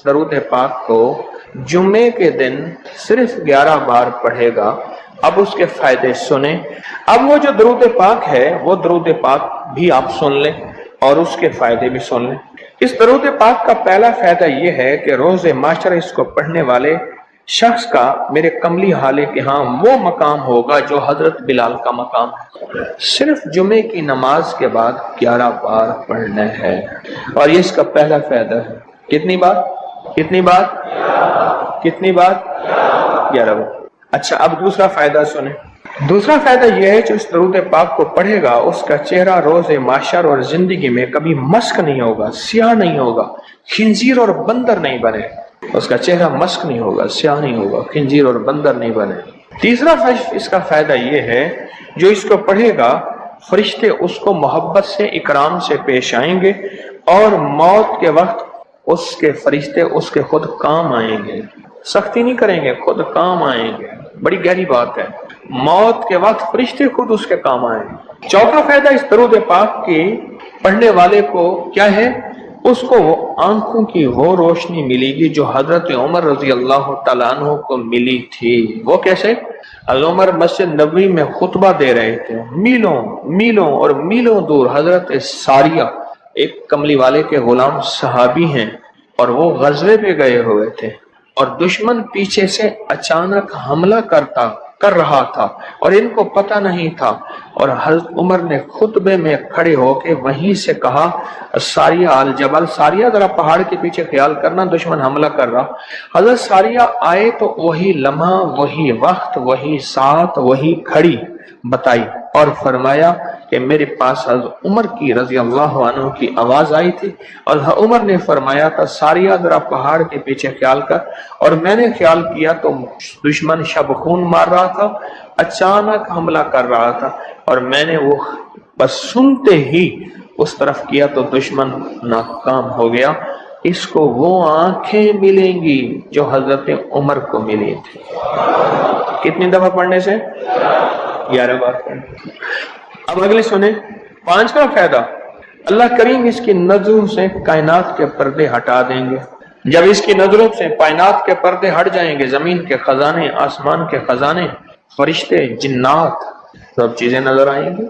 درود پاک کو جمعے کے دن صرف 11 بار پڑھے گا، اب اس کے فائدے سنیں۔ اب وہ جو درود پاک ہے وہ درود پاک بھی آپ سن لیں اور اس کے فائدے بھی سن لیں۔ اس درود پاک کا پہلا فائدہ یہ ہے کہ روز معاشرہ اس کو پڑھنے والے شخص کا میرے کملی حالے کے ہاں وہ مقام ہوگا جو حضرت بلال کا مقام ہے۔ صرف جمعے کی نماز کے بعد 11 بار پڑھنا ہے، اور یہ اس کا پہلا فائدہ ہے۔ کتنی بار؟ کتنی بار؟ کتنی بار؟ 11 بار۔ اچھا، اب دوسرا فائدہ سنیں۔ دوسرا فائدہ یہ ہے جو اس درود پاک کو پڑھے گا اس کا چہرہ روز محشر اور زندگی میں کبھی مسک نہیں ہوگا، سیاہ نہیں ہوگا، خنزیر اور بندر نہیں بنے۔ اس کا چہرہ مسک نہیں ہوگا، سیاہ نہیں ہوگا، خنزیر اور بندر نہیں بنے۔ تیسرا اس کا فائدہ یہ ہے جو اس کو پڑھے گا فرشتے اس کو محبت سے اکرام سے پیش آئیں گے، اور موت کے وقت اس کے فرشتے اس کے خود کام آئیں گے، سختی نہیں کریں گے، خود کام آئیں گے۔ بڑی گہری بات ہے، موت کے وقت فرشتے خود اس کے کام آئیں گے۔ چوتھا فائدہ اس درود پاک کے پڑھنے والے کو کیا ہے؟ اس کو آنکھوں کی وہ روشنی ملے گی جو حضرت عمر رضی اللہ تعالیٰ عنہ کو ملی تھی۔ وہ کیسے؟ حضرت عمر مسجد نبوی میں خطبہ دے رہے تھے، میلوں میلوں اور میلوں دور حضرت ساریہ ایک کملی والے کے غلام صحابی ہیں، اور وہ غزوے پہ گئے ہوئے تھے، اور دشمن پیچھے سے اچانک حملہ کر رہا تھا اور ان کو پتہ نہیں تھا، اور حضرت عمر نے خطبے میں کھڑے ہو کے وہیں سے کہا ساریہ الجبل، ساریہ ذرا پہاڑ کے پیچھے خیال کرنا، دشمن حملہ کر رہا۔ حضرت ساریہ آئے تو وہی لمحہ، وہی وقت، وہی ساتھ، وہی کھڑی بتائی، اور فرمایا کہ میرے پاس حضرت عمر کی رضی اللہ عنہ کی آواز آئی تھی، اور عمر نے فرمایا تھا ساریہ ذرا پہاڑ کے پیچھے خیال کر، اور میں نے خیال کیا تو دشمن شب خون مار رہا تھا، اچانک حملہ کر رہا تھا، اور میں نے وہ بس سنتے ہی اس طرف کیا تو دشمن ناکام ہو گیا۔ اس کو وہ آنکھیں ملیں گی جو حضرت عمر کو ملی تھی۔ کتنی دفعہ پڑھنے سے؟ 11 بار پڑھنے۔ اب اگلی سنیں، 5واں فائدہ، اللہ کریم اس کی نظروں سے کائنات کے پردے ہٹا دیں گے۔ جب اس کی نظروں سے کائنات کے پردے ہٹ جائیں گے، زمین کے خزانے، آسمان کے خزانے، فرشتے، جنات، سب چیزیں نظر آئیں گی۔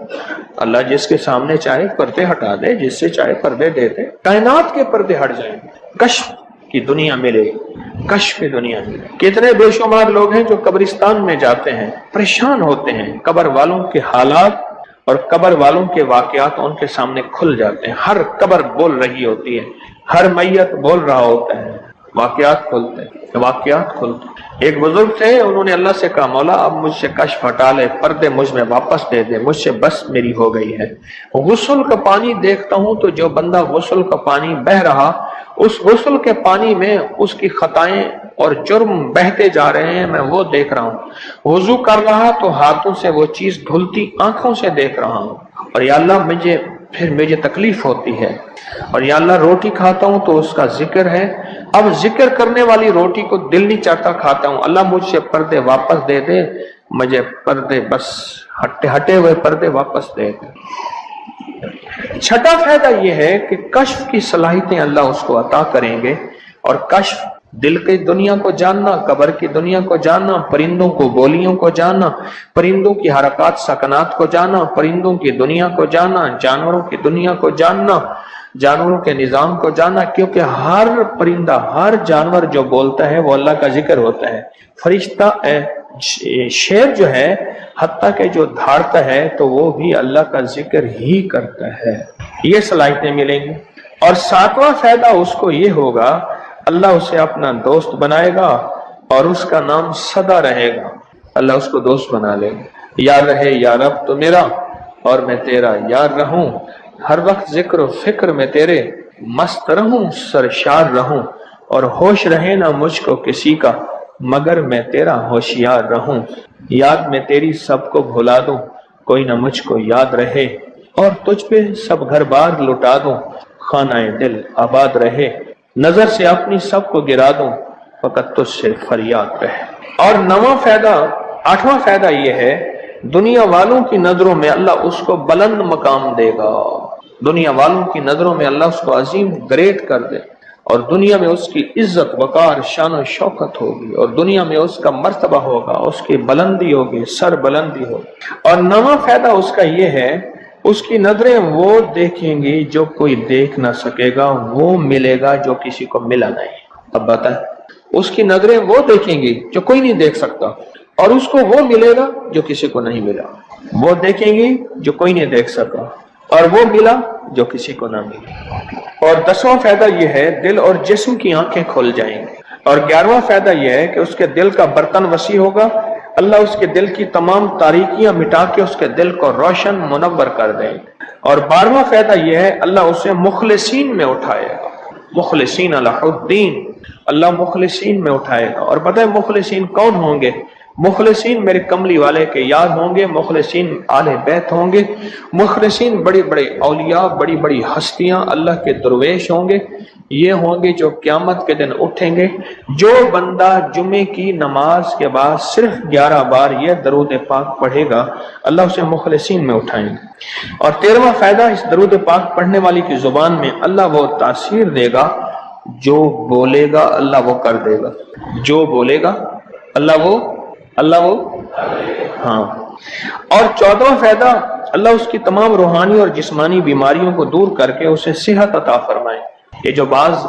اللہ جس کے سامنے چاہے پردے ہٹا دے، جس سے چاہے پردے دے دے، کائنات کے پردے ہٹ جائیں گے، کشف کی دنیا ملے گی، کشف کی دنیا ملے گی۔ کتنے بے شمار لوگ ہیں جو قبرستان میں جاتے ہیں، پریشان ہوتے ہیں، قبر والوں کے حالات اور قبر والوں کے واقعات ان کے سامنے کھل جاتے ہیں۔ ہر قبر بول رہی ہوتی ہے، ہر میت بول رہا ہوتا ہے، واقعات کھلتے ہیں، واقعات کھلتے ہیں۔ ایک بزرگ تھے، انہوں نے اللہ سے کہا مولا اب مجھ سے کشف ہٹا لے، پردے مجھ میں واپس دے دے، مجھ سے بس میری ہو گئی ہے۔ غسل کا پانی دیکھتا ہوں تو جو بندہ غسل کا پانی بہ رہا، اس غسل کے پانی میں اس کی خطائیں اور جرم بہتے جا رہے ہیں، میں وہ دیکھ رہا ہوں۔ وضو کر رہا تو ہاتھوں سے وہ چیز دھلتی آنکھوں سے دیکھ رہا ہوں، اور یا اللہ مجھے تکلیف ہوتی ہے، اور یا اللہ روٹی کھاتا ہوں تو اس کا ذکر ہے، اب ذکر کرنے والی روٹی کو دل نہیں چاہتا کھاتا ہوں، اللہ مجھ سے پردے واپس دے دے، مجھے پردے بس ہٹے ہوئے پردے واپس دے دے۔ چھٹا فائدہ یہ ہے کہ کشف کی صلاحیتیں اللہ اس کو عطا کریں گے، اور کشف دل کی دنیا کو جاننا، قبر کی دنیا کو جاننا، پرندوں کو بولیوں کو جاننا، پرندوں کی حرکات سکنات کو جاننا، پرندوں کی دنیا کو جاننا، جانوروں کی دنیا کو جاننا، جانوروں کے نظام کو جاننا، کیونکہ ہر پرندہ، ہر جانور جو بولتا ہے وہ اللہ کا ذکر ہوتا ہے۔ فرشتہ شیر جو ہے حتیٰ کہ جو دھاڑتا ہے تو وہ بھی اللہ کا ذکر ہی کرتا ہے۔ یہ صلاحیتیں ملیں گی۔ اور 7واں فائدہ اس کو یہ ہوگا، اللہ اسے اپنا دوست بنائے گا اور اس کا نام سدا رہے گا۔ اللہ اس کو دوست بنا لے گا، یار رہے یا رب تو میرا اور میں تیرا یار رہوں، ہر وقت ذکر و فکر میں تیرے مست رہوں، سرشار رہوں، اور ہوش رہے نہ مجھ کو کسی کا مگر میں تیرا ہوشیار رہوں، یاد میں تیری سب کو بھلا دوں، کوئی نہ مجھ کو یاد رہے، اور تجھ پہ سب گھر بار لٹا دوں، خانہ دل آباد رہے، نظر سے اپنی سب کو گرا دوں، فقط تجھ سے فریاد رہے۔ اور 8واں فائدہ یہ ہے، دنیا والوں کی نظروں میں اللہ اس کو بلند مقام دے گا، دنیا والوں کی نظروں میں اللہ اس کو عظیم گریٹ کر دے، اور دنیا میں اس کی عزت وقار شان و شوکت ہوگی، اور دنیا میں اس کا مرتبہ ہوگا، اس کی بلندی ہوگی، سر بلندی ہوگی۔ اور نواں فائدہ اس کا یہ ہے، اس کی نظریں وہ دیکھیں گی جو کوئی دیکھ نہ سکے گا، وہ ملے گا جو کسی کو ملا نہیں۔ اب بتائیں، اس کی نظریں وہ دیکھیں گی جو کوئی نہیں دیکھ سکتا، اور اس کو وہ ملے گا جو کسی کو نہیں ملا۔ وہ دیکھیں گی جو کوئی نہیں دیکھ سکا، اور وہ ملا جو کسی کو نہ ملا۔ اور 10واں فائدہ یہ ہے، دل اور جسم کی آنکھیں کھل جائیں گی۔ اور 11واں فائدہ یہ ہے کہ اس کے دل کا برتن وسیع ہوگا، اللہ اس کے دل کی تمام تاریکیاں مٹا کے اس کے دل کو روشن منور کر دیں گے۔ اور 12واں فائدہ یہ ہے، اللہ اسے مخلصین میں اٹھائے گا، مخلصین اللہ الدین، اللہ مخلصین میں اٹھائے گا۔ اور پتہ ہے مخلصین کون ہوں گے؟ مخلصین میرے کملی والے کے یاد ہوں گے، مخلصین آل بیت ہوں گے، مخلصین بڑی بڑی اولیاء، بڑی بڑی ہستیاں، اللہ کے درویش ہوں گے۔ یہ ہوں گے جو قیامت کے دن اٹھیں گے۔ جو بندہ جمعے کی نماز کے بعد صرف 11 بار یہ درود پاک پڑھے گا، اللہ اسے مخلصین میں اٹھائیں گے۔ اور 13واں فائدہ، اس درود پاک پڑھنے والی کی زبان میں اللہ وہ تاثیر دے گا، جو بولے گا اللہ وہ کر دے گا، جو بولے گا اللہ وہ ہاں۔ اور 14واں فائدہ، اللہ اس کی تمام روحانی اور جسمانی بیماریوں کو دور کر کے اسے صحت عطا فرمائے۔ یہ جو بعض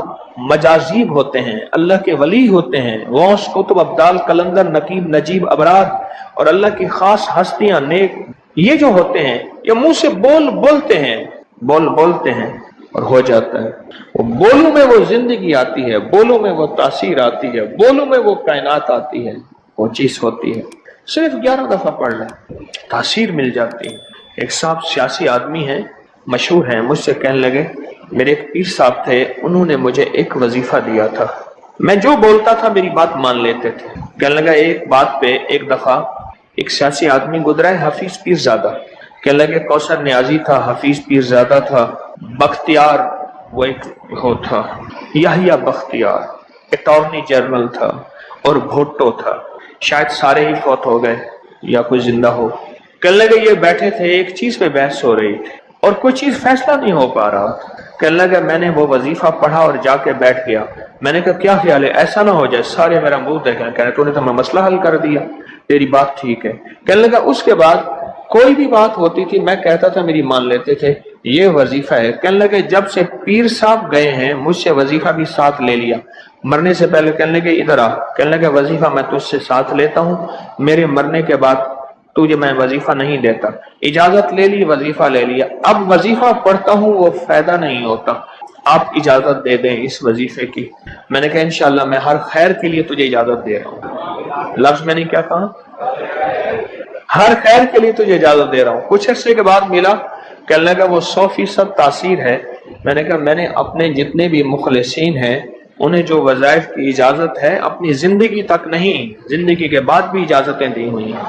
مجازیب ہوتے ہیں، اللہ کے ولی ہوتے ہیں، غوث، قطب، ابدال، قلندر، نقیب، نجیب، ابرار، اور اللہ کی خاص ہستیاں، نیک، یہ جو ہوتے ہیں یہ منہ سے بولتے ہیں اور ہو جاتا ہے۔ وہ بولوں میں وہ زندگی آتی ہے، بولوں میں وہ تاثیر آتی ہے، بولوں میں وہ کائنات آتی ہے، وہ چیز ہوتی ہے۔ صرف 11 دفعہ پڑھ لیں، تاثیر مل جاتی ہے۔ ایک صاحب سیاسی آدمی ہیں، مشہور ہیں، مجھ سے کہنے لگے، میرے ایک پیر صاحب تھے، انہوں نے مجھے ایک وظیفہ دیا تھا، میں جو بولتا تھا میری بات مان لیتے تھے۔ کہنے لگا ایک بات پہ ایک دفعہ ایک سیاسی آدمی گزرا ہے، حفیظ پیر زادہ، کہنے لگے کوثر نیازی تھا، حفیظ پیر زادہ تھا، بختیار وہ ایک ہو تھا، یحییٰ بختیار اٹارنی جنرل تھا، اور بھٹو تھا، شاید سارے ہی فوت ہو گئے یا کوئی زندہ ہو۔ کہنے لگے یہ بیٹھے تھے، ایک چیز پہ بحث ہو رہی تھی اور کوئی چیز فیصلہ نہیں ہو پا رہا۔ کہنے لگا میں نے وہ وظیفہ پڑھا اور جا کے بیٹھ گیا۔ میں نے کہا کیا خیال ہے، ایسا نہ ہو جائے سارے میرا منہ دیکھیں، کہہ رہے تو نے تو مسئلہ حل کر دیا، تیری بات ٹھیک ہے۔ کہنے لگا اس کے بعد کوئی بھی بات ہوتی تھی میں کہتا تھا میری مان لیتے تھے، یہ وظیفہ ہے۔ کہنے لگے جب سے پیر صاحب گئے ہیں مجھ سے وظیفہ بھی ساتھ لے لیا، مرنے سے پہلے کہنے لگے ادھر آ، کہنے لگے وظیفہ میں تجھ سے ساتھ لیتا ہوں، میرے مرنے کے بعد تجھے میں وظیفہ نہیں دیتا، اجازت لے لی، وظیفہ لے لیا، اب وظیفہ پڑھتا ہوں وہ فائدہ نہیں ہوتا، آپ اجازت دے دیں اس وظیفے کی۔ میں نے کہا انشاءاللہ میں ہر خیر کے لیے تجھے اجازت دے رہا ہوں، لفظ میں نے کیا کہا، ہر خیر کے لیے تجھے اجازت دے رہا ہوں۔ کچھ عرصے کے بعد ملا، کہنے لگا وہ 100% تاثیر ہے۔ میں نے کہا میں نے اپنے جتنے بھی مخلصین ہیں انہیں جو وظائف کی اجازت ہے اپنی زندگی تک نہیں، زندگی کے بعد بھی اجازتیں دی ہوئی ہیں،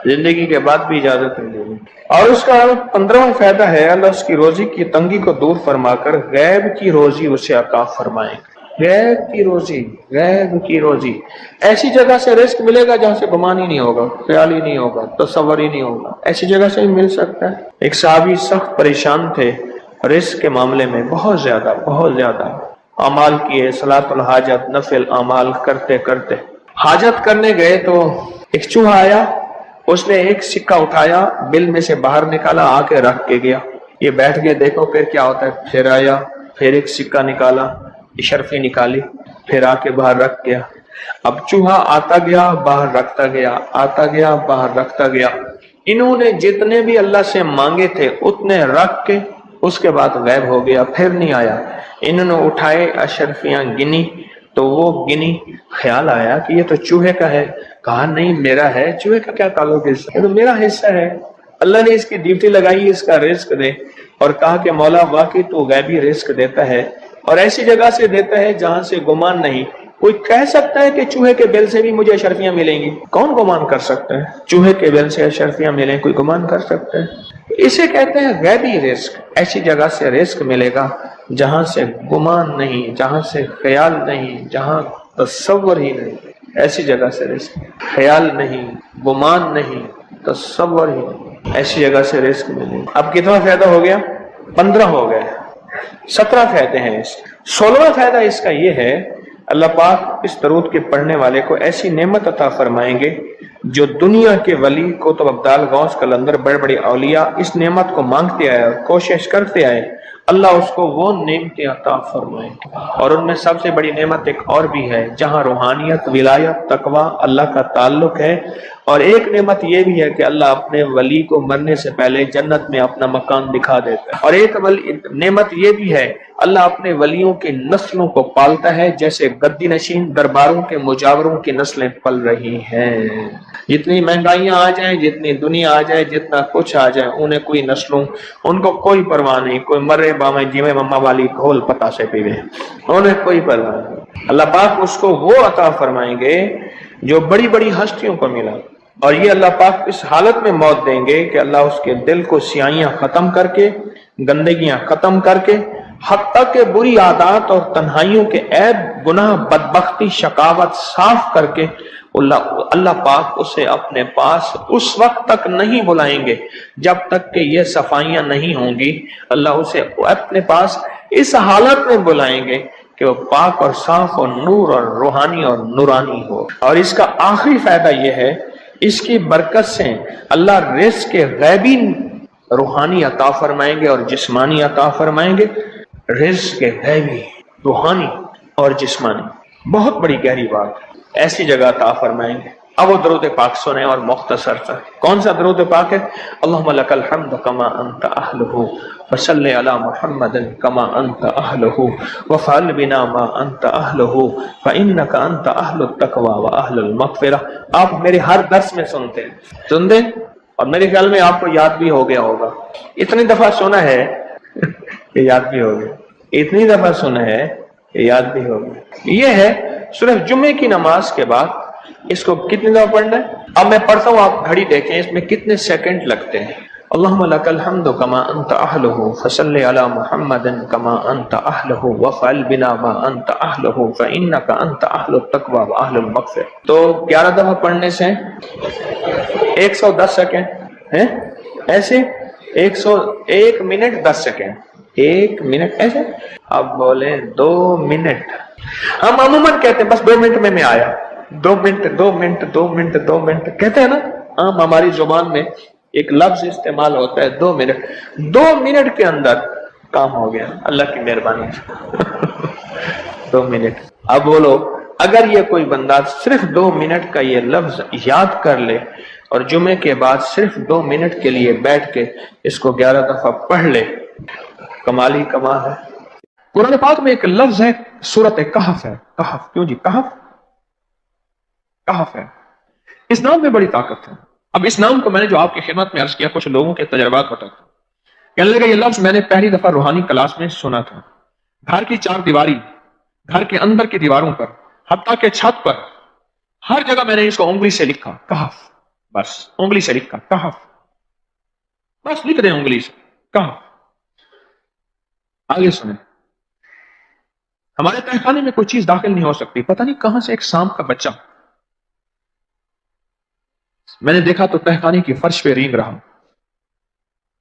زندگی کے بعد بھی اجازتیں دی ہوئی۔ اور اس کا 15واں فائدہ ہے، اللہ اس کی روزی کی تنگی کو دور فرما کر غیب کی روزی اسے عطا فرمائیں۔ غیب کی روزی، غیب کی روزی، ایسی جگہ سے رزق ملے گا جہاں سے گمان ہی نہیں ہوگا، خیال ہی نہیں ہوگا، تصور ہی نہیں ہوگا، ایسی جگہ سے ہی مل سکتا ہے۔ ایک صحابی سخت پریشان تھے رزق کے معاملے میں، بہت زیادہ اعمال کیے، صلاۃ الحاجت، نفل اعمال کرتے کرتے حاجت کرنے گئے تو ایک چوہا آیا، اس نے ایک سکہ اٹھایا، بل میں سے باہر نکالا، آ کے رکھ کے گیا۔ یہ بیٹھ گئے دیکھو پھر کیا ہوتا ہے، پھر آیا، پھر ایک سکہ نکالا، اشرفی نکالی، پھر آ کے باہر رکھ گیا۔ اب چوہا آتا گیا باہر رکھتا گیا، آتا گیا باہر رکھتا گیا۔ انہوں نے جتنے بھی اللہ سے مانگے تھے اتنے رکھ کے اس کے بعد غائب ہو گیا، پھر نہیں آیا۔ انہوں نے اٹھائے اشرفیاں گنی تو وہ گنی، خیال آیا کہ یہ تو چوہے کا ہے، کہا نہیں میرا ہے، چوہے کا کیا تعلق ہے، یہ تو میرا حصہ ہے۔ اللہ نے اس کی ڈیوٹی لگائی اس کا رزق دے، اور کہا کہ مولا واقعی تو غیبی رزق دیتا ہے اور ایسی جگہ سے دیتا ہے جہاں سے گمان نہیں۔ کوئی کہہ سکتا ہے کہ چوہے کے بل سے بھی مجھے اشرفیاں ملیں گی؟ کون گمان کر سکتا ہے چوہے کے بل سے اشرفیاں ملیں؟ کوئی گمان کر سکتا ہے؟ اسے کہتے ہیں غیبی رزق۔ ایسی جگہ سے رزق ملے گا جہاں سے گمان نہیں، جہاں سے خیال نہیں، جہاں تصور ہی نہیں، ایسی جگہ سے رزق، خیال نہیں، گمان نہیں، تصور ہی نہیں، ایسی جگہ سے رزق ملے گا۔ اب کتنا فائدہ ہو گیا؟ 15 ہو گئے۔ 17 فائدے ہیں اس 16واں فائدہ اس کا یہ ہے، اللہ پاک اس درود کے پڑھنے والے کو ایسی نعمت عطا فرمائیں گے جو دنیا کے ولی قطب ابدال غوث قلندر بڑے بڑے اولیاء اس نعمت کو مانگتے آئے اور کوشش کرتے آئے، اللہ اس کو وہ نعمتیں عطا فرمائے۔ اور ان میں سب سے بڑی نعمت ایک اور بھی ہے، جہاں روحانیت، ولایت، تقوی، اللہ کا تعلق ہے، اور ایک نعمت یہ بھی ہے کہ اللہ اپنے ولی کو مرنے سے پہلے جنت میں اپنا مکان دکھا دیتا ہے، اور ایک نعمت یہ بھی ہے، اللہ اپنے ولیوں کی نسلوں کو پالتا ہے جیسے گدی نشین درباروں کے مجاوروں کی نسلیں پل رہی ہیں۔ جتنی مہنگائیاں آ جائیں، جتنی دنیا آ جائے، جتنا کچھ آ جائے، انہیں کوئی نسلوں، ان کو کوئی پرواہ نہیں، کوئی مرے بامے جیوے مما والی گھول پتا سے پیوے، انہیں کوئی پرواہ نہیں۔ اللہ پاک اس کو وہ عطا فرمائیں گے جو بڑی بڑی ہستیوں کو ملا، اور یہ اللہ پاک اس حالت میں موت دیں گے کہ اللہ اس کے دل کو سیاہیاں ختم کر کے، گندگیاں ختم کر کے، حتیٰ کہ بری عادات اور تنہائیوں کے عیب، گناہ، بدبختی، شقاوت صاف کر کے اللہ پاک اسے اپنے پاس اس وقت تک نہیں بلائیں گے جب تک کہ یہ صفائیاں نہیں ہوں گی۔ اللہ اسے اپنے پاس اس حالت میں بلائیں گے کہ وہ پاک اور صاف اور نور اور روحانی اور نورانی ہو۔ اور اس کا آخری فائدہ یہ ہے، اس کی برکت سے اللہ رزق کے غیبی روحانی عطا فرمائیں گے اور جسمانی عطا فرمائیں گے، رزق کے غیبی روحانی اور جسمانی، بہت بڑی گہری بات، ایسی جگہ عطا فرمائیں گے۔ اب وہ درود پاک سنیں اور مختصر سا، کون سا درود پاک ہے؟ اللہم لک الحمد کما انت اہلہ وصلی علی محمد کما انت اہلہ وفعل بنا ما انت اہلہ فانک انت اہل التقوی واہل المغفرہ۔ آپ میرے ہر درس میں سنتے ہیں اور میرے خیال میں آپ کو یاد بھی ہو گیا ہوگا، اتنی دفعہ سنا ہے کہ یاد بھی ہو گیا، اتنی دفعہ سنا ہے کہ یاد بھی ہو گیا۔ یہ ہے صرف جمعے کی نماز کے بعد اس کو کتنی دفعہ پڑھنا ہے؟ اب میں پڑھتا ہوں، آپ گھڑی دیکھیں اس میں کتنے سیکنڈ لگتے ہیں۔ اللہم لک الحمد کما انت اہلہ فصلی علی محمد کما انت اہلہ وفعل بنا ما انت اہلہ فانک انت اہل التقوی واہل المغفرہ۔ تو 11 دفعہ پڑھنے سے 110 سیکنڈ ہیں، ایسے 101 منٹ 10 سیکنڈ، 1 منٹ ایسے، اب بولیں 2 منٹ۔ ہم عموماً کہتے ہیں بس 2 منٹ میں آیا، 2 منٹ 2 منٹ 2 منٹ 2 منٹ کہتے ہیں نا، عام ہماری زبان میں ایک لفظ استعمال ہوتا ہے 2 منٹ۔ 2 منٹ کے اندر کام ہو گیا اللہ کی مہربانی سے۔ 2 منٹ۔ اب بولو، اگر یہ کوئی بندہ صرف 2 منٹ کا یہ لفظ یاد کر لے اور جمعے کے بعد صرف 2 منٹ کے لیے بیٹھ کے اس کو 11 دفعہ پڑھ لے، کمال ہی کمال ہے۔ قرآن پاک میں ایک لفظ ہے، سورۃ کہف ہے۔ کہف، کیوں جی کہف؟ کہف ہے، اس نام میں بڑی طاقت ہے۔ اب اس نام کو میں نے جو آپ کی خدمت میں عرض کیا، کچھ لوگوں کے تجربات بتاتا ہوں۔ کہنے لگا یہ لفظ میں نے پہلی دفعہ روحانی کلاس میں سنا تھا، گھر کی 4 دیواری، گھر کے اندر کی دیواروں پر، حتیٰ کہ چھت پر، ہر جگہ میں نے اس کو انگلی سے لکھا، کہف، بس انگلی سے لکھا کہف، بس لکھ دیں انگلی سے کہف۔ آگے سنیں، ہمارے تہخانے میں کوئی چیز داخل نہیں ہو سکتی، پتہ نہیں کہاں سے ایک سانپ کا بچہ میں نے دیکھا تو تہخانے کی فرش پہ رینگ رہا۔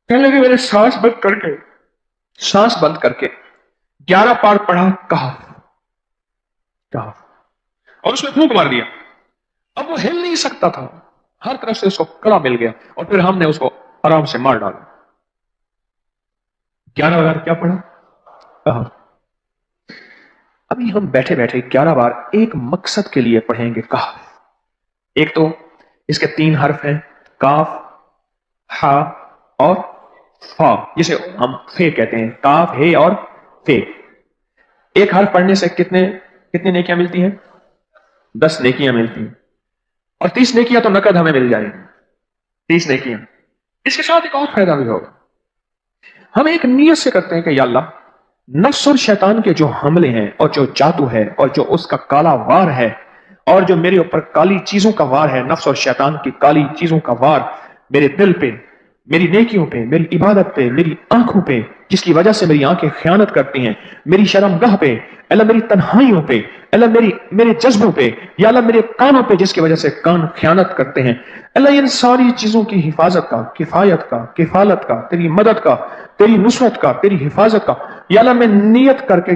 کہنے لگے میں نے سانس بند کر کے 11 بار پڑھا کہف کہف، اور اس میں پھونک مار دیا۔ اب وہ ہل نہیں سکتا تھا، ہر طرف سے اس کو کڑا مل گیا، اور پھر ہم نے اس کو آرام سے مار ڈالا۔ 11 بار کیا پڑھا؟ کہف۔ ابھی ہم بیٹھے بیٹھے 11 بار ایک مقصد کے لیے پڑھیں گے کہف۔ ایک تو اس کے 3 حرف ہیں، کاف، ہا اور فا، جسے ہم فے کہتے ہیں، کاف، ہے اور فے۔ ایک حرف پڑھنے سے کتنی نیکیاں ملتی ہیں؟ 10 نیکیاں ملتی ہیں، اور 30 نیکیاں تو نقد ہمیں مل جائیں گی، 30 نیکیاں۔ اس کے ساتھ ایک اور فائدہ بھی ہوگا، ہم ایک نیت سے کرتے ہیں کہ یا اللہ، نفس اور شیطان کے جو حملے ہیں اور جو جادو ہے اور جو اس کا کالا وار ہے اور جو میرے اوپر کالی چیزوں کا وار ہے، نفس اور شیطان کی کالی چیزوں کا وار میرے دل پہ، میری نیکیوں پہ، میری عبادت پہ، میری آنکھوں پہ، جس کی وجہ سے میری آنکھیں خیانت کرتی ہیں، میری شرمگاہ پہ، اللہ میری تنہائیوں پہ، اللہ میرے جذبوں پہ، یا اللہ میرے کانوں پہ جس کی وجہ سے کان خیانت کرتے ہیں، اللہ ان ساری چیزوں کی حفاظت کا، کفایت کا، کفالت کا، تیری مدد کا، تیری نصرت کا، تیری حفاظت کا یا اللہ میں نیت کر کے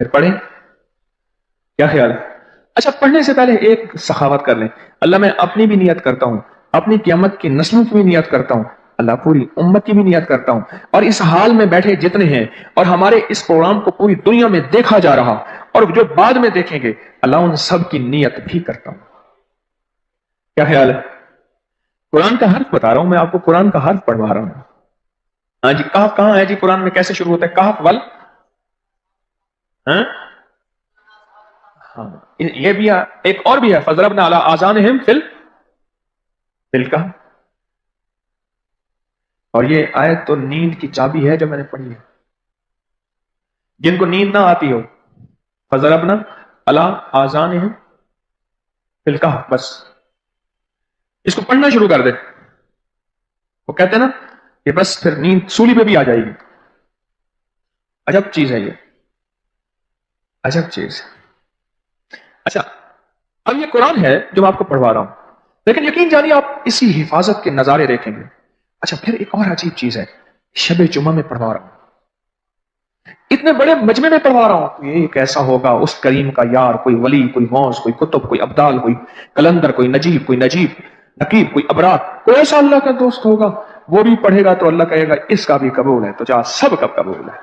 پھر پڑھیں. کیا خیال ہے؟ اچھا پڑھنے سے پہلے ایک سخاوت کر لیں. اللہ میں اپنی بھی نیت کرتا ہوں, اپنی قیامت کی نسلوں کی بھی نیت کرتا ہوں, اللہ پوری امت کی بھی نیت کرتا ہوں, اور اس حال میں بیٹھے جتنے ہیں اور ہمارے اس پروگرام کو پوری دنیا میں دیکھا جا رہا اور جو بعد میں دیکھیں گے, اللہ ان سب کی نیت بھی کرتا ہوں. کیا خیال ہے؟ قرآن کا حرف بتا رہا ہوں میں آپ کو, قرآن کا حرف پڑھوا رہا ہوں. ہاں جی, کہف کہاں ہے جی قرآن میں؟ کیسے شروع ہوتا ہے کہف ول؟ ہاں یہ بھی ہے, ایک اور بھی ہے, فضربنا علی آذانہم فی الکہف. اور یہ آیت تو نیند کی چابی ہے جو میں نے پڑھی ہے. جن کو نیند نہ آتی ہو, فضربنا علی آذانہم فی الکہف, بس اس کو پڑھنا شروع کر دے. وہ کہتے ہیں نا کہ بس پھر نیند سولی پہ بھی آ جائے گی. عجب چیز ہے یہ, عجب چیز. اچھا اب یہ قرآن ہے جو میں آپ کو پڑھوا رہا ہوں, لیکن یقین جانیے آپ اسی حفاظت کے نظارے دیکھیں گے. اچھا پھر ایک اور عجیب چیز ہے, شب جمعہ میں پڑھوا رہا ہوں, اتنے بڑے مجمع میں پڑھوا رہا ہوں. یہ کیسا ہوگا اس کریم کا یار, کوئی ولی, کوئی غوث, کوئی قطب, کوئی ابدال, کوئی کلندر, کوئی نجیب, کوئی نقیب, کوئی ابرار, کوئی ایسا اللہ کا دوست ہوگا, وہ بھی پڑھے گا تو اللہ کہے گا اس کا بھی قبول ہے, تو جا سب کا قبول ہے.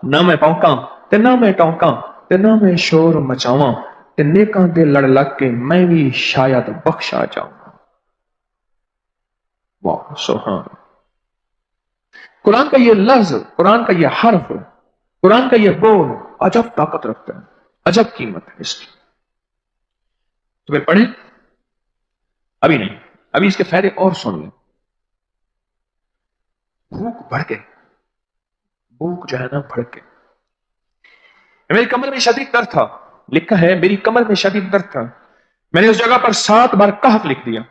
نہ میں پونکاں تے نہ میں ٹونکاں تے نہ میں شور مچاواں تے نیکاں دے لڑ لگ کے میں بھی شاید بخشا جاؤں. واہ سبحان. قرآن کا یہ لفظ, قرآن کا یہ حرف, قرآن کا یہ بول عجب طاقت رکھتا ہے, عجب قیمت ہے اس کی. تو پھر پڑھیں. ابھی نہیں, ابھی اس کے فائدے اور سن لیں. بھوک بڑھ کے, بھوک جو ہے نا بڑھ کے, میری کمر میں شدید درد تھا, لکھا ہے میری کمر میں شدید درد تھا, میں نے اس جگہ پر 7 بار کہف لکھ دیا.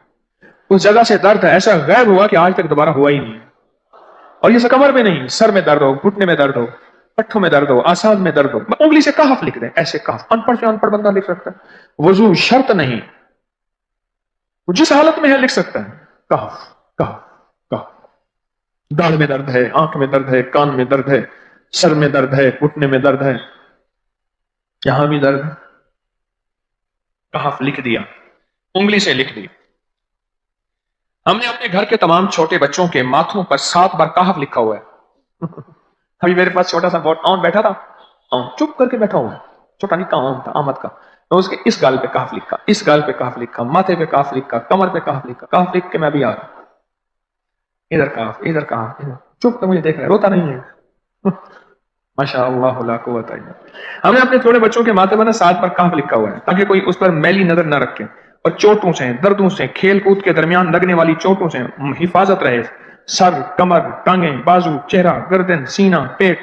اس جگہ سے درد ایسا غائب ہوا کہ آج تک دوبارہ ہوا ہی نہیں. اور یہ کمر میں نہیں, سر میں درد ہو, گھٹنے میں درد ہو, پٹھوں میں درد ہو, آسان میں درد ہو, انگلی سے کہف لکھ دیں, ایسے کہف ان پڑھ سے ان پڑھ بندہ لکھ سکتا ہے. وضو شرط نہیں, وہ جس حالت میں ہے لکھ سکتا ہے. کہف کہف کہف. داڑھ میں درد ہے, آنکھ میں درد ہے, کان میں درد ہے, سر میں درد ہے, گھٹنے میں درد ہے, یہاں بھی درد, کہف لکھ دیا, انگلی سے لکھ دیا. ہم نے اپنے گھر کے تمام چھوٹے بچوں کے ماتھوں پر 7 بار کہف لکھا ہوا ہے. ابھی میرے پاس چھوٹا سا آن بیٹھا تھا, چپ کر کے بیٹھا ہوا ہے, چھوٹا نہیں آن تھا, آمد کا, تو اس کے اس گال پہ کہف لکھا, اس گال پہ کہف لکھا, ماتھے پہ کہف لکھا, کمر پہ کہف لکھا, کہف لکھ کے میں بھی آ رہا, ادھر کہف, ادھر کہف, ادھر چپ کر مجھے دیکھ رہا ہے, روتا نہیں ہے. ماشاء اللہ لا قوت الا باللہ. ہم نے اپنے چھوٹے بچوں کے ماتھے پر 7 بار کہف لکھا ہوا ہے تاکہ کوئی اس پر میلی نظر نہ رکھے, اور چوٹوں سے, دردوں سے, کھیل کود کے درمیان لگنے والی چوٹوں سے حفاظت رہے. سر, کمر, ٹانگیں, بازو, چہرہ, گردن, سینہ, پیٹ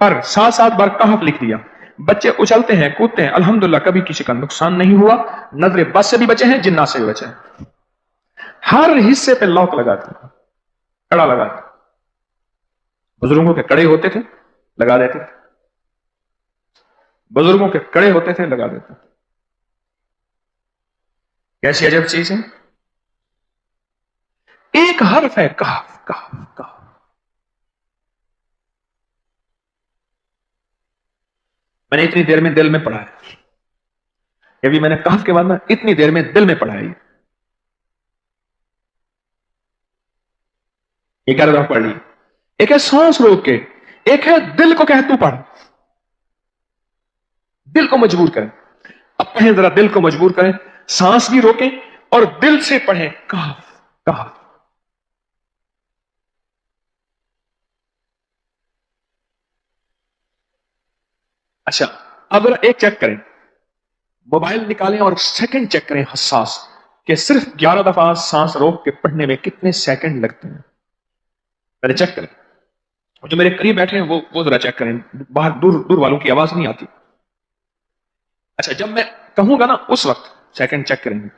پر 7 بار کہف لکھ دیا. بچے اچھلتے ہیں, کودتے ہیں, الحمدللہ کبھی کسی کا نقصان نہیں ہوا. نظر بس سے بھی بچے ہیں, جنات سے بھی بچے ہیں. ہر حصے پہ لاک لگاتے ہیں, کڑا لگاتے. بزرگوں کے کڑے ہوتے تھے, لگا دیتے تھے, بزرگوں کے کڑے ہوتے تھے, لگا دیتے تھے. کیسی عجب چیز ہے. ایک حرف ہے کہف کہف کہف. میں نے اتنی دیر میں دل میں پڑھا ہے, ابھی میں نے کہف کے بعد نا اتنی دیر میں دل میں پڑھا ہے. یہ کیا پڑھ لی. ایک ہے سانس روک کے, ایک ہے دل کو کہ تو پڑھ, دل کو مجبور کریں. اب پڑھیں ذرا, دل کو مجبور کریں, سانس بھی روکیں اور دل سے پڑھیں کہف کہف. اچھا اب ذرا ایک چیک کریں, موبائل نکالیں اور سیکنڈ چیک کریں حساس, کہ صرف 11 دفعہ سانس روک کے پڑھنے میں کتنے سیکنڈ لگتے ہیں. پہلے چیک کریں. جو میرے قریب بیٹھے ہیں وہ ذرا چیک کریں, باہر دور دور والوں کی آواز نہیں آتی. اچھا جب میں کہوں گا نا اس وقت سیکنڈ چیک کریں گے.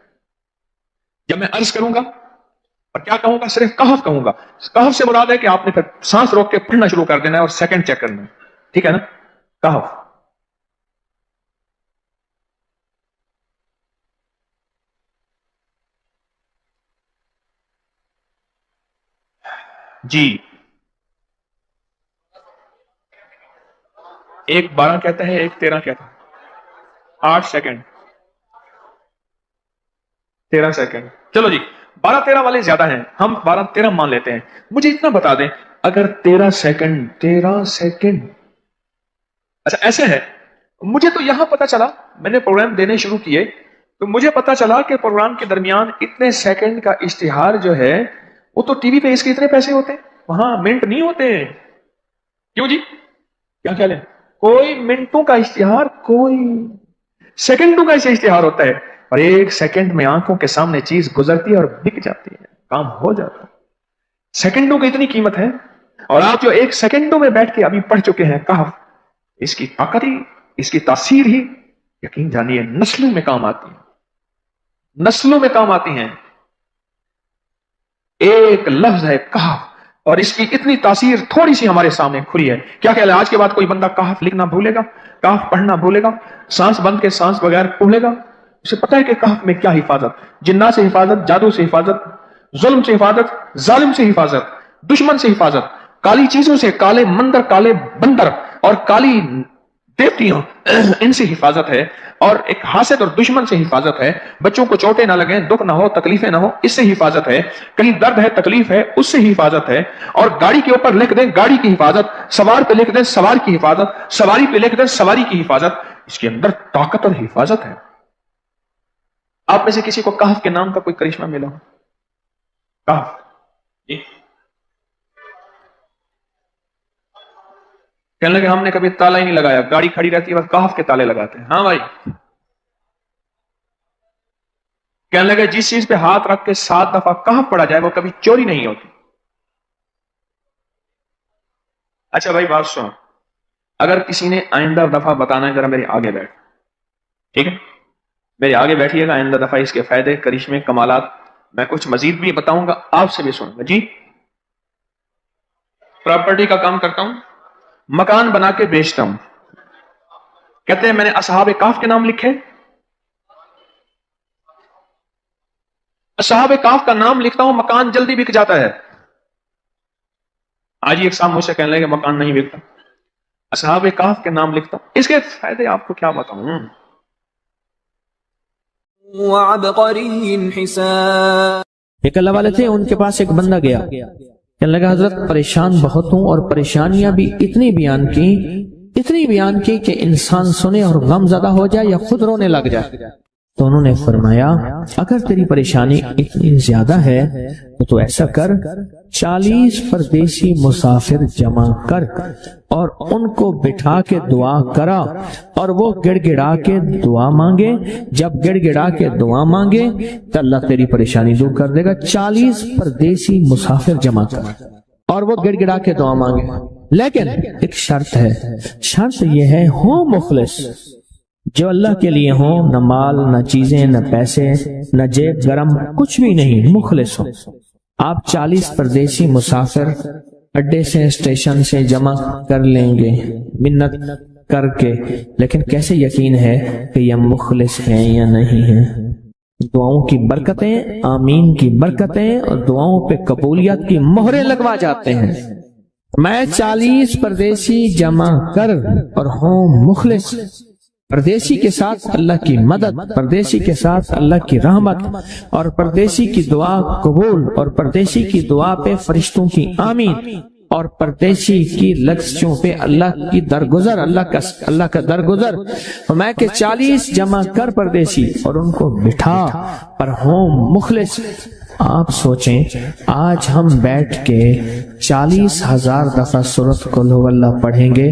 جب میں عرض کروں گا اور کیا کہوں گا, صرف کہف کہوں گا. کہف سے مراد ہے کہ آپ نے پھر سانس روک کے پڑھنا شروع کر دینا ہے اور سیکنڈ چیک کرنا ہے, ٹھیک ہے نا. کہف. جی، ایک 12 کہتا ہے، ایک 13 کہتا ہے، 8 سیکنڈ 13 سیکنڈ، چلو جی 12 13 والے زیادہ ہیں، ہم 12 13 مان لیتے ہیں۔ مجھے اتنا بتا دیں، اگر 13 سیکنڈ اچھا ایسے ہے، مجھے تو یہاں پتا چلا، میں نے پروگرام دینے شروع کیے تو مجھے پتا چلا کہ پروگرام کے درمیان اتنے سیکنڈ کا اشتہار جو ہے وہ تو ٹی وی پہ اس کے اتنے پیسے ہوتے ہیں، وہاں منٹ نہیں ہوتے ہیں۔ کیوں جی، کیا خیال ہے؟ کوئی منٹوں کا اشتہار، کوئی سیکنڈوں کا ایسے اشتہار ہوتا ہے، اور ایک سیکنڈ میں آنکھوں کے سامنے چیز گزرتی ہے اور بک جاتی ہے، کام ہو جاتا ہے۔ سیکنڈوں کی اتنی قیمت ہے، اور آپ جو ایک سیکنڈوں میں بیٹھ کے ابھی پڑھ چکے ہیں کہف، اس کی طاقت ہی، اس کی تاثیر ہی یقین جانیے نسلوں میں کام آتی ہے، نسلوں میں کام آتی ہیں۔ ایک لفظ ہے کہف، اور اس کی اتنی تاثیر تھوڑی سی ہمارے سامنے کھلی ہے۔ کیا خیال ہے آج کے بعد کوئی بندہ کہف لکھنا بھولے گا، کہف پڑھنا بھولے گا، سانس بند کے سانس بغیر بھولے گا؟ اسے پتہ ہے کہ کہف میں کیا حفاظت، جنات سے حفاظت، جادو سے حفاظت، ظلم سے حفاظت، ظالم سے حفاظت، دشمن سے حفاظت، کالی چیزوں سے، کالے مندر، کالے بندر اور کالی دیوتیاں، ان سے حفاظت ہے، اور ایک حاسد اور دشمن سے حفاظت ہے۔ بچوں کو چوٹیں نہ لگیں، دکھ نہ ہو، تکلیفیں نہ ہو، اس سے حفاظت ہے۔ کہیں درد ہے، تکلیف ہے، اس سے حفاظت ہے۔ اور گاڑی کے اوپر لکھ دیں گاڑی کی حفاظت، سوار پہ لکھ دیں سوار کی حفاظت، سواری پہ لکھ دیں سواری کی حفاظت، اس کے اندر طاقت اور حفاظت ہے۔ آپ میں سے کسی کو کہف کے نام کا کوئی کرشمہ ملا ہو؟ کہف جی، کہنے لگے ہم نے کبھی تالا ہی نہیں لگایا، گاڑی کھڑی رہتی ہے بس کہف کے تالے لگاتے ہیں۔ ہاں بھائی، کہنے لگے جس چیز پہ ہاتھ رکھ کے 7 دفعہ کہف پڑا جائے وہ کبھی چوری نہیں ہوتی۔ اچھا بھائی بات سن، اگر کسی نے آئندہ دفعہ بتانا ہے ذرا میرے آگے بیٹھ، ٹھیک ہے؟ میرے آگے بیٹھیے گا، آئندہ دفعہ اس کے فائدے، کرشمے، کمالات میں کچھ مزید بھی بتاؤں گا، آپ سے بھی سنوں گا۔ جی، پراپرٹی کا کام کرتا ہوں، مکان بنا کے بیچتا ہوں، کہتے ہیں میں نے اصحاب کہف کے نام لکھے، اصحاب کہف کا نام لکھتا ہوں، مکان جلدی بک جاتا ہے۔ آج ایک صاحب مجھ سے کہنے لگے مکان نہیں بکتا، اصحاب کہف کے نام لکھتا ہوں، اس کے فائدے آپ کو کیا بتاؤں۔ ایک اللہ والے تھے، ان کے پاس ایک بندہ گیا، کہنے لگا حضرت پریشان بہت ہوں، اور پریشانیاں بھی اتنی بیان کی کہ انسان سنے اور غم زدہ ہو جائے یا خود رونے لگ جائے۔ تو انہوں نے فرمایا اگر تیری پریشانی اتنی زیادہ ہے تو ایسا کر، 40 پردیسی مسافر جمع کر اور ان کو بٹھا کے دعا کرا، اور وہ گڑ گڑا کے دعا مانگے، جب گڑ گڑا کے دعا مانگے تو اللہ تیری پریشانی دور کر دے گا۔ 40 پردیسی مسافر جمع کر اور وہ گڑ گڑا کے دعا مانگے، لیکن ایک شرط ہے، شرط یہ ہے ہو مخلص، جو اللہ کے لیے ہوں، نہ مال، نہ چیزیں، نہ پیسے، نہ جیب گرم، کچھ بھی نہیں، مخلص ہو۔ آپ 40 پردیسی مسافر اڈے سے، اسٹیشن سے جمع کر لیں گے منت کر کے، لیکن کیسے یقین ہے کہ یہ مخلص ہیں یا نہیں ہیں؟ دعاؤں کی برکتیں، آمین کی برکتیں اور دعاؤں پہ قبولیت کی مہریں لگوا جاتے ہیں۔ میں 40 پردیسی جمع کر اور ہوں مخلص، پردیسی کے ساتھ اللہ کی مدد، پردیسی کے ساتھ اللہ کی رحمت، اور پردیسی کی دعا قبول، اور پردیسی کی دعا پہ فرشتوں کی آمین، اور پردیسی کی لفظوں پہ اللہ کی درگزر، اللہ کا درگزر۔ میں کہ 40 جمع کر پردیسی اور ان کو بٹھا پر ہوں مخلص۔ آپ سوچیں آج ہم بیٹھ کے 40,000 دفعہ سورۃ قل ہو اللہ پڑھیں گے،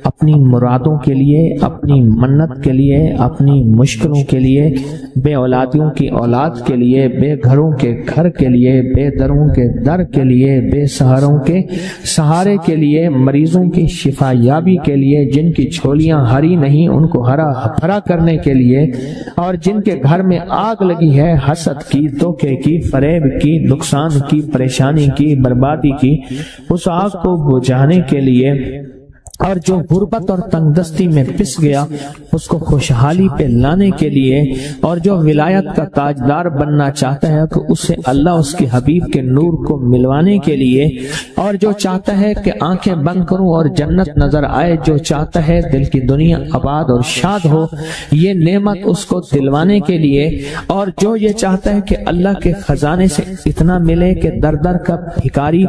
اپنی مرادوں کے لیے، اپنی منت کے لیے، اپنی مشکلوں کے لیے، بے اولادیوں کی اولاد کے لیے، بے گھروں کے گھر کے لیے، بے دروں کے در کے لیے، بے سہاروں کے سہارے کے لیے، مریضوں کی شفا یابی کے لیے، جن کی جھولیاں ہری نہیں ان کو ہرا بھرا کرنے کے لیے، اور جن کے گھر میں آگ لگی ہے حسد کی، دھوکے کی، فریب کی، نقصان کی، پریشانی کی، بربادی کی، اس آگ کو بجھانے کے لیے اور جو غربت اور تنگدستی میں پس گیا اس کو خوشحالی پہ لانے کے لیے، اور جو ولایت کا تاجدار بننا چاہتا ہے تو اسے اللہ اس کے حبیب کے نور کو ملوانے کے لیے، اور جو چاہتا ہے کہ آنکھیں بند کروں اور جنت نظر آئے، جو چاہتا ہے دل کی دنیا آباد اور شاد ہو، یہ نعمت اس کو دلوانے کے لیے، اور جو یہ چاہتا ہے کہ اللہ کے خزانے سے اتنا ملے کہ در در کا بھکاری،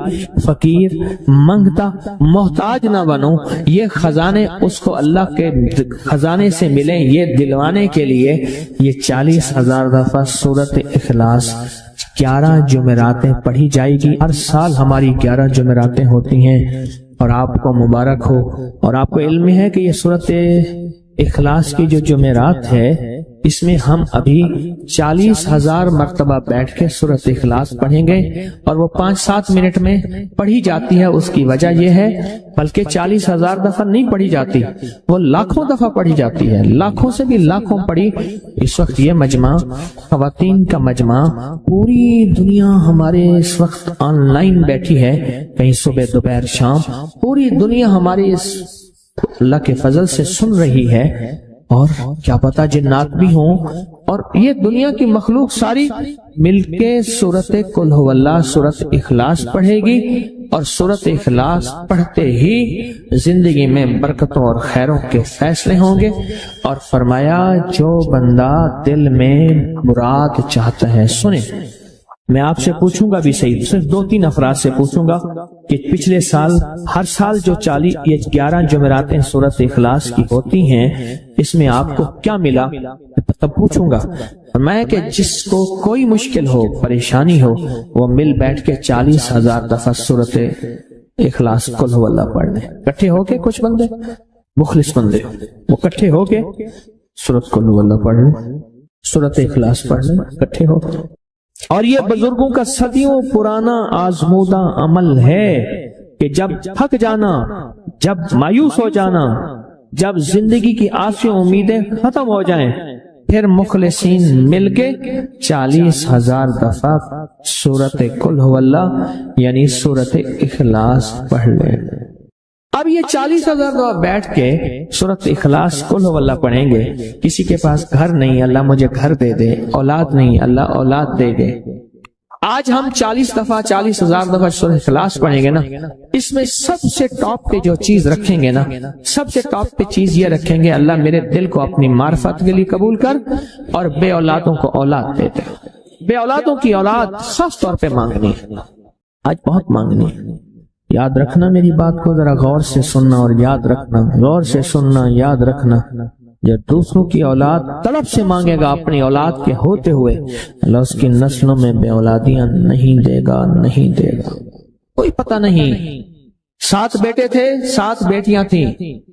فقیر، منگتا، محتاج نہ بنو، یہ خزانے اس کو اللہ کے خزانے سے ملیں، یہ دلوانے کے لیے یہ 40,000 دفعہ سورۃ اخلاص 11 جمعراتیں پڑھی جائے گی۔ ہر سال ہماری 11 جمعراتیں ہوتی ہیں، اور آپ کو مبارک ہو۔ اور آپ کو علم ہے کہ یہ سورۃ اخلاص کی جو جمعرات ہے، اس میں ہم ابھی 40,000 مرتبہ بیٹھ کے سورۃ اخلاص پڑھیں گے، اور وہ 5-7 منٹ میں پڑھی جاتی ہے۔ اس کی وجہ یہ ہے، بلکہ 40,000 دفعہ نہیں پڑھی جاتی، وہ لاکھوں دفعہ پڑھی جاتی ہے، لاکھوں سے بھی لاکھوں پڑھی۔ اس وقت یہ مجمع، خواتین کا مجمع، پوری دنیا ہمارے اس وقت آن لائن بیٹھی ہے، کہیں صبح دوپہر شام، پوری دنیا ہماری اس اللہ کے فضل سے سن رہی ہے، اور کیا پتا جنات بھی ہوں، اور یہ دنیا کی مخلوق ساری مل کے سورۃ قل ھو اللہ، سورۃ اخلاص پڑھے گی، اور سورۃ اخلاص پڑھتے ہی زندگی میں برکتوں اور خیروں کے فیصلے ہوں گے۔ اور فرمایا جو بندہ دل میں مراد چاہتا ہے، سنیں میں آپ سے پوچھوں گا بھی صحیح، صرف 2-3 افراد سے پوچھوں گا کہ پچھلے سال، ہر سال جو 11 جمعراتیں سورۃ اخلاص کی ہوتی ہیں، اس میں آپ کو کیا ملا؟ تب پوچھوں گا میں کہ جس کو کوئی مشکل ہو، پریشانی ہو، وہ مل بیٹھ کے 40,000 دفعہ سورۃ اخلاص قل ھو اللہ پڑھ لیں، کٹھے ہو کے۔ کچھ بندے مخلص بندے وہ کٹھے ہو کے سورۃ قل ھو اللہ پڑھ لیں، سورۃ اخلاص پڑھ لیں کٹھے ہو۔ اور یہ بزرگوں کا صدیوں پرانا آزمودہ عمل ہے کہ جب تھک جانا، جب مایوس ہو جانا، جب زندگی کی آسیں امیدیں ختم ہو جائیں، پھر مخلصین مل کے 40,000 دفعہ سورۃ قل ھو اللہ یعنی سورۃ اخلاص پڑھ لیں۔ اب یہ 40,000 دفعہ بیٹھ کے سورۃ اخلاص قل ھو اللہ پڑھیں گے۔ کسی کے پاس گھر نہیں، اللہ مجھے گھر دے دے، اولاد نہیں، اللہ اولاد دے دے۔ آج ہم 40,000 دفعہ سورۃ اخلاص پڑھیں گے نا، اس میں سب سے ٹاپ پہ جو چیز رکھیں گے نا، سب سے ٹاپ پہ چیز یہ رکھیں گے، اللہ میرے دل کو اپنی معرفت کے لیے قبول کر، اور بے اولادوں کو اولاد دے دے۔ بے اولادوں کی اولاد خاص طور پہ مانگنی، آج بہت مانگنی۔ یاد رکھنا میری بات کو، ذرا غور سے سننا اور یاد رکھنا، غور سے سننا، یاد رکھنا۔ جو دوسروں کی اولاد طلب سے مانگے گا اپنی اولاد کے ہوتے ہوئے، اللہ اس کی نسلوں میں بے اولادیاں نہیں دے گا، نہیں دے گا۔ کوئی پتہ نہیں، 7 بیٹے تھے، 7 بیٹیاں تھیں،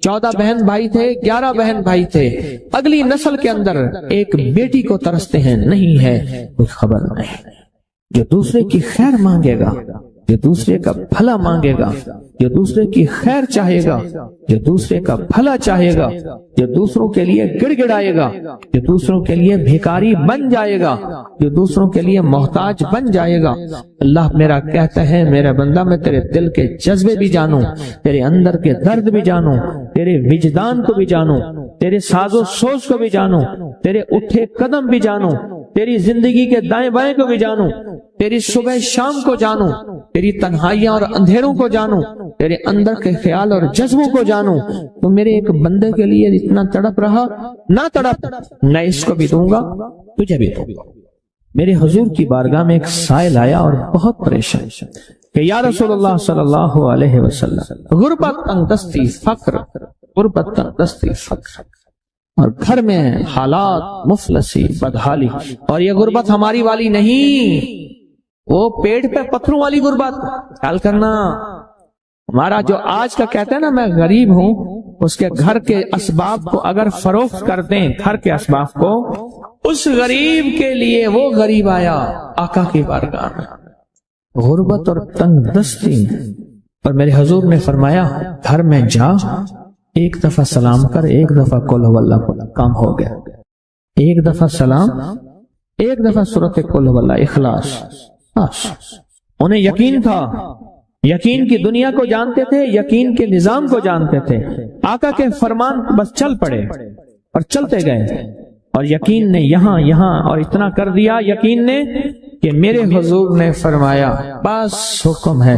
14 بہن بھائی تھے، 11 بہن بھائی تھے، اگلی نسل کے اندر ایک بیٹی کو ترستے ہیں، نہیں ہے، کوئی خبر نہیں۔ جو دوسرے کی خیر مانگے گا، جو دوسرے کا بھلا مانگے گا، جو دوسرے کی خیر چاہے گا، جو دوسرے کا بھلا چاہے گا، جو دوسروں کے لیے گڑ گڑائے گا، جو دوسروں کے لیے بھیکاری بن جائے گا، جو دوسروں کے لیے محتاج بن جائے گا، اللہ میرا کہتا ہے میرا بندہ میں تیرے دل کے جذبے بھی جانوں، تیرے اندر کے درد بھی جانوں، تیرے وجدان کو بھی جانوں، تیرے ساز و سوز کو بھی جانوں، تیرے اٹھے قدم بھی جانوں، تیری زندگی کے دائیں بائیں کو بھی جانوں، تیری صبح شام کو جانوں، تیری تنہائیاں اور اندھیروں کو جانوں، تیرے اندر کے خیال اور جذبوں کو جانوں۔ تو میرے ایک بندے کے لیے اتنا تڑپ رہا، نہ تڑپ، میں اس کو بھی دوں گا، تجھے بھی دوں گا۔ میرے حضور کی بارگاہ میں ایک سائل آیا اور بہت پریشان کہ یا رسول اللہ صلی اللہ علیہ وسلم، غربت تنگدستی فقر، غربت تنگدستی فقر، اور گھر میں حالات مفلسی بدحالی، اور یہ غربت ہماری والی نہیں، وہ پیٹ پہ پتھروں والی غربت۔ خیال کرنا، ہمارا جو آج کا کہتے ہیں نا میں غریب ہوں، اس کے گھر کے اسباب کو اگر فروخت کر دیں، گھر کے اسباب کو، اس غریب کے لیے وہ غریب آیا آقا کی بارگاہ میں، غربت اور تنگ دستی، اور میرے حضور نے فرمایا گھر میں جا، ایک دفعہ سلام کر، ایک دفعہ قل ھو اللہ پڑھ، کام ہو گیا۔ ایک دفعہ سلام، ایک دفعہ سورۃ قل ھو اللہ اخلاص۔ انہیں یقین تھا یقین کی دنیا کو جانتے تھے، یقین کے نظام کو جانتے تھے، آقا کے فرمان بس چل پڑے اور چلتے گئے، اور یقین نے یہاں اور اتنا کر دیا یقین نے کہ میرے حضور نے فرمایا بس حکم ہے،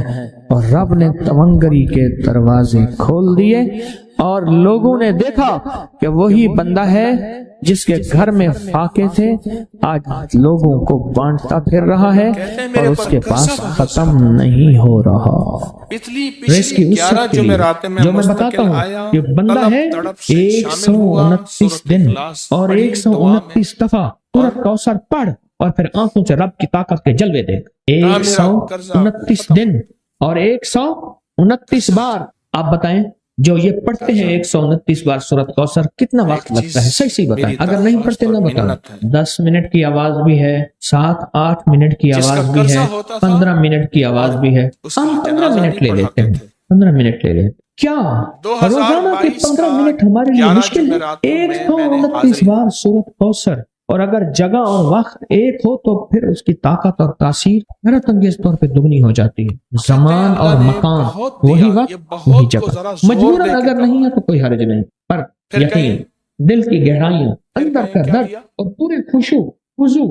اور رب نے تونگری کے دروازے کھول دیے، اور لوگوں نے دیکھا کہ وہی بندہ ہے جس کے گھر میں فاقے تھے آج لوگوں کو بانٹتا پھر رہا ہے اور اس کے پاس ختم نہیں ہو رہا۔ ریس کی وسعت کے لیے جو میں بتاتا ہوں یہ بندہ ہے 129 دن اور 129 دفعہ سورۃ کوثر پڑھ اور پھر آنکھوں سے رب کی طاقت کے جلوے دیکھ۔ 129 دن اور 129 بار آپ بتائیں جو یہ پڑھتے ہیں 129 بار سورۃ کوثر کتنا وقت لگتا ہے؟ صحیح بتائیں، اگر نہیں پڑھتے نہ بتائیں۔ 10 منٹ کی آواز بھی ہے، 7-8 منٹ کی آواز بھی ہے، 15 منٹ کی آواز بھی ہے، ہم 15 منٹ لے لیتے ہیں، 15 منٹ لے لیتے کیا روزانہ کے 15 منٹ ہمارے لیے مشکل ہے؟ 129 بار سورۃ کوثر، اور اگر جگہ اور وقت ایک ہو تو پھر اس کی طاقت اور تاثیر حیرت انگیز طور پہ دگنی ہو جاتی ہے۔ زمان اور مکان وہی وقت وہی جگہ، مجبوراً اگر نہیں ہے تو کوئی حرج نہیں، پر یقین دل کی گہرائیاں، اندر کا درد اور پورے خشوع خضوع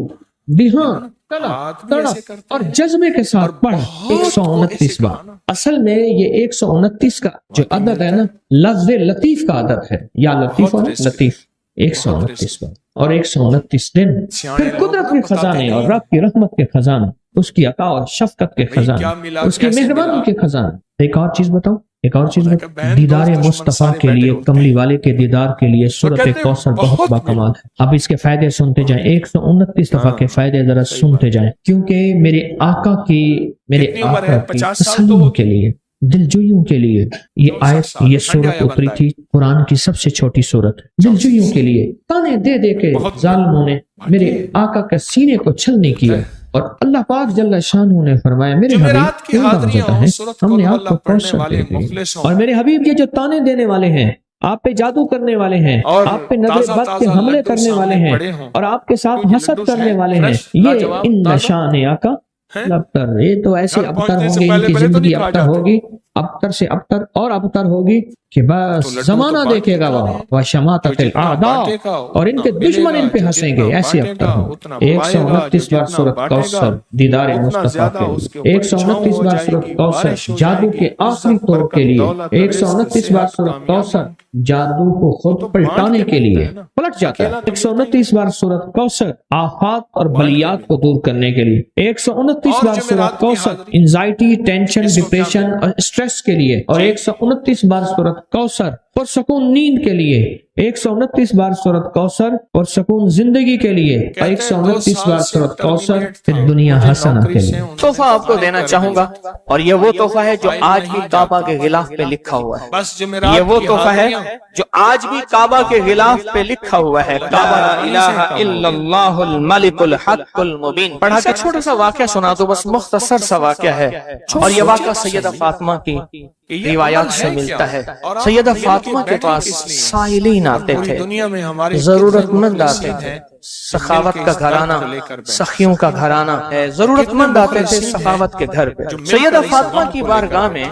دھیان تڑپ اور جذبے کے ساتھ پڑھ 129 بار۔ اصل میں یہ 129 کا جو عدد ہے نا لفظ لطیف کا عدد ہے، یا لطیف اور لطیف 129 بار اور 129 دن، پھر قدرت کے خزانے اور رب کی رحمت کے خزانے، اس کی عطا اور شفقت کے خزانے، اس کی مہربانی کے خزانے۔ ایک اور چیز بتاؤں، دیدار مصطفیٰ کے لیے، کملی والے کے دیدار کے لیے سورۃ کوثر بہت باکمال ہے۔ اب اس کے فائدے سنتے جائیں، 129 دفعہ کے فائدے ذرا سنتے جائیں، کیونکہ میرے آقا کی تسلیوں کے لیے، دلجوئیوں کے لیے یہ آیت، یہ سورت اتری تھی، قرآن کی سب سے چھوٹی سورت، دلجوئیوں کے لیے۔ تانے دے دے کے ظالموں نے میرے آقا کے سینے کو چھلنی کیا، اور اللہ پاک جل شانہ نے فرمایا میرے حبیب کیوں غمزدہ ہیں، ہم نے آپ کو کوثر دے دی۔ اور میرے حبیب یہ جو تانے دینے والے ہیں، آپ پہ جادو کرنے والے ہیں، آپ پہ نظر بد کے حملے کرنے والے ہیں، اور آپ کے ساتھ حسد کرنے والے ہیں، یہ ان شان آقا ابتر، یہ تو ایسے ابتر ہوں گے، ان کی زندگی ابتر ہوگی، ابتر سے ابتر اور ابتر ہوگی کہ بس زمانہ دیکھے گا وہ شماتت الاعداء، اور ان کے دشمن ان پہ ہنسیں گے، ایسے ابتر ہوں۔ 129 بار سورۃ کوثر دیدار مصطفیٰ کے لیے، 129 بار سورۃ کوثر جادو کے آخری طور کے لیے، 129 بار سورۃ کوثر جادو کو خود پلٹانے کے لیے، پلٹ جاتا ہے۔ 129 بار سورۃ کوثر آفات اور بلیات کو دور کرنے کے لیے، 129 بار سورۃ کوثر انزائٹی، ٹینشن، ڈپریشن اور اسٹریس کے لیے، اور 129 بار سورۃ کوثر پرسکون نیند کے لیے، 129 بار سورۃ کوثر پرسکون زندگی کے لیے، اور 129 بار سورۃ کوثر پھر دنیا حسنہ کے لیے۔ تحفہ آپ کو دینا چاہوں گا، اور یہ وہ تحفہ ہے جو آج بھی کعبہ کے غلاف پہ لکھا ہوا ہے، یہ وہ تحفہ ہے جو آج بھی کعبہ کے غلاف پہ لکھا ہوا ہے، کعبہ لا الہ الا اللہ الملک الحق المبین۔ پڑھا کے چھوٹا سا واقعہ سنا دو، بس مختصر سا واقعہ ہے، اور یہ واقعہ سیدہ فاطمہ کی روایات سے ملتا ہے۔ سیدہ فاطمہ کے پاس سائلین آتے تھے، ضرورت مند آتے تھے، سخاوت کا گھرانہ، سخیوں کا گھرانہ ہے، ضرورت مند آتے تھے سخاوت کے گھر پہ۔ سیدہ فاطمہ کی بارگاہ میں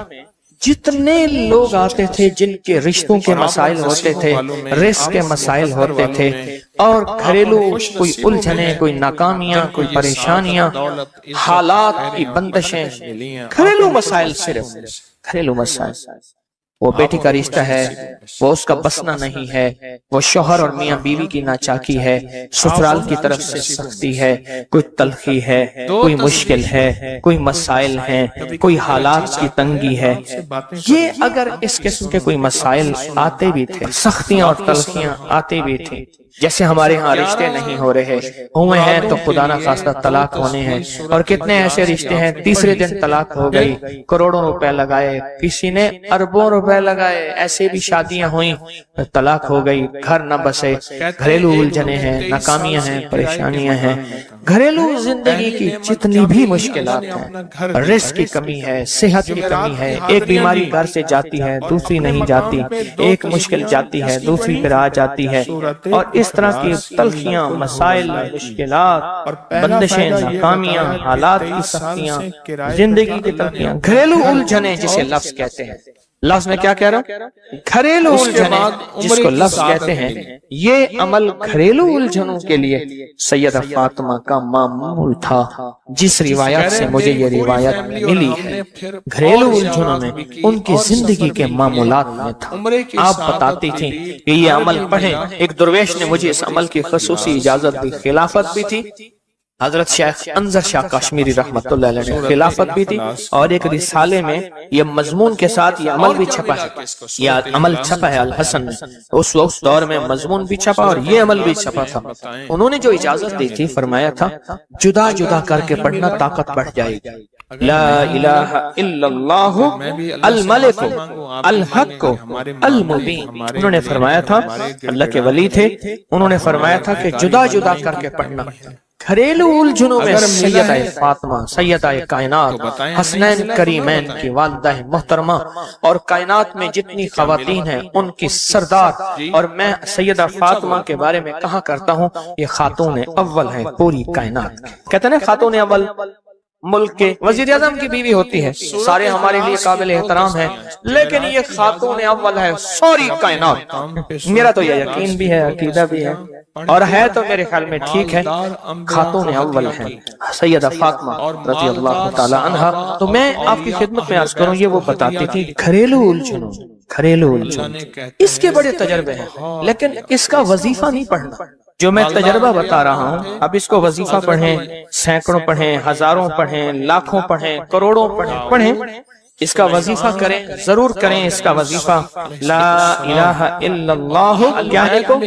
جتنے لوگ آتے تھے جن کے رشتوں کے مسائل ہوتے تھے، رزق کے مسائل ہوتے تھے، اور گھریلو کوئی الجھنیں، کوئی ناکامیاں، کوئی پریشانیاں، حالات کی بندشیں، گھریلو مسائل، صرف گھریلو مسائل، وہ بیٹی کا رشتہ ہے، وہ اس کا بسنا نہیں ہے، وہ شوہر اور میاں بیوی کی ناچاکی ہے، سسرال کی طرف سے سختی ہے، کوئی تلخی ہے، کوئی مشکل ہے، کوئی مسائل ہیں، کوئی حالات کی تنگی ہے۔ یہ اگر اس قسم کے کوئی مسائل آتے بھی تھے، سختیاں اور تلخیاں آتے بھی تھے، جیسے ہمارے ہاں رشتے نہیں ہو رہے ہوئے ہیں تو خدا نہ خواستہ طلاق ہونے ہیں، اور کتنے ایسے رشتے ہیں تیسرے دن طلاق ہو گئی، کروڑوں روپے لگائے، کسی نے اربوں روپے لگائے، ایسے بھی شادیاں ہوئیں، طلاق ہو گئی، گھر نہ بسے، گھریلو الجھنیں ہیں، ناکامیاں ہیں، پریشانیاں ہیں۔ گھریلو زندگی کی جتنی بھی مشکلات ہیں، رزق کی کمی ہے، صحت کی کمی ہے، ایک بیماری گھر سے جاتی ہے دوسری نہیں جاتی، ایک مشکل جاتی ہے دوسری پھر آ جاتی ہے، اور اس طرح کی تلخیاں، مسائل، مشکلات، بندشیں، ناکامیاں، حالات کی سختیاں، زندگی کی تلخیاں، گھریلو الجھنیں جسے لفظ کہتے ہیں۔ لفظ میں کیا کہہ رہا ہوں؟ گھریلو الجھنیں جس کو لفظ کہتے ہیں، یہ عمل گھریلو الجھنوں کے لیے سیدہ فاطمہ کا معمول تھا، جس روایت سے مجھے یہ روایت ملی ہے۔ گھریلو الجھنوں میں ان کی زندگی کے معمولات میں تھا۔ آپ بتاتی تھیں کہ یہ عمل پڑھیں، ایک درویش نے مجھے اس عمل کی خصوصی اجازت دی، خلافت بھی تھی، حضرت شیخ انظر شاہ کشمیری رحمت اللہ علیہ نے خلافت بھی تھی، اور ایک رسالے میں یہ مضمون کے ساتھ یہ عمل بھی چھپا ہے، یہ عمل چھپا ہے الحسن میں، اس وقت دور میں مضمون بھی چھپا اور یہ عمل بھی چھپا تھا۔ انہوں نے جو اجازت دی تھی، فرمایا تھا جدا جدا کر کے پڑھنا طاقت بڑھ جائے گی۔ لا الہ الا اللہ الملک الحق المبین، انہوں نے فرمایا تھا، اللہ کے ولی تھے، انہوں نے فرمایا تھا کہ جدا جدا کر کے پڑھنا۔ گھریلو الجھنوں میں سیدہ فاطمہ، سیدہ کائنات، حسنین کریمین کی والدہ محترمہ، اور کائنات میں جتنی خواتین ہیں ان کی سردار، اور میں سیدہ فاطمہ کے بارے میں کہا کرتا ہوں یہ خاتون اول ہیں پوری کائنات۔ کہتے ہیں خاتون اول ملک کے وزیر اعظم کی بیوی ہوتی ہے، سارے ہمارے لیے قابل احترام ہیں، لیکن یہ خاتون اول ہے ساری کائنات۔ میرا تو یہ یقین بھی ہے، عقیدہ بھی ہے، اور ہے تو میرے خیال میں ٹھیک ہے، خاتون اول ہیں سیدہ فاطمہ رضی اللہ تعالی عنہا۔ تو میں آپ کی خدمت میں عرض کروں، یہ وہ بتاتی تھی گھریلو الجھنوں، گھریلو الجھن اس کے بڑے تجربے ہیں، لیکن اس کا وظیفہ نہیں پڑھنا۔ جو میں تجربہ بتا رہا ہوں، اب اس کو وظیفہ پڑھیں، سینکڑوں پڑھیں، ہزاروں پڑھیں، لاکھوں پڑھیں، کروڑوں پڑھیں، اس کا وظیفہ کریں، ضرور کریں اس کا وظیفہ۔ لا الہ الا اللہ کیا ہے کو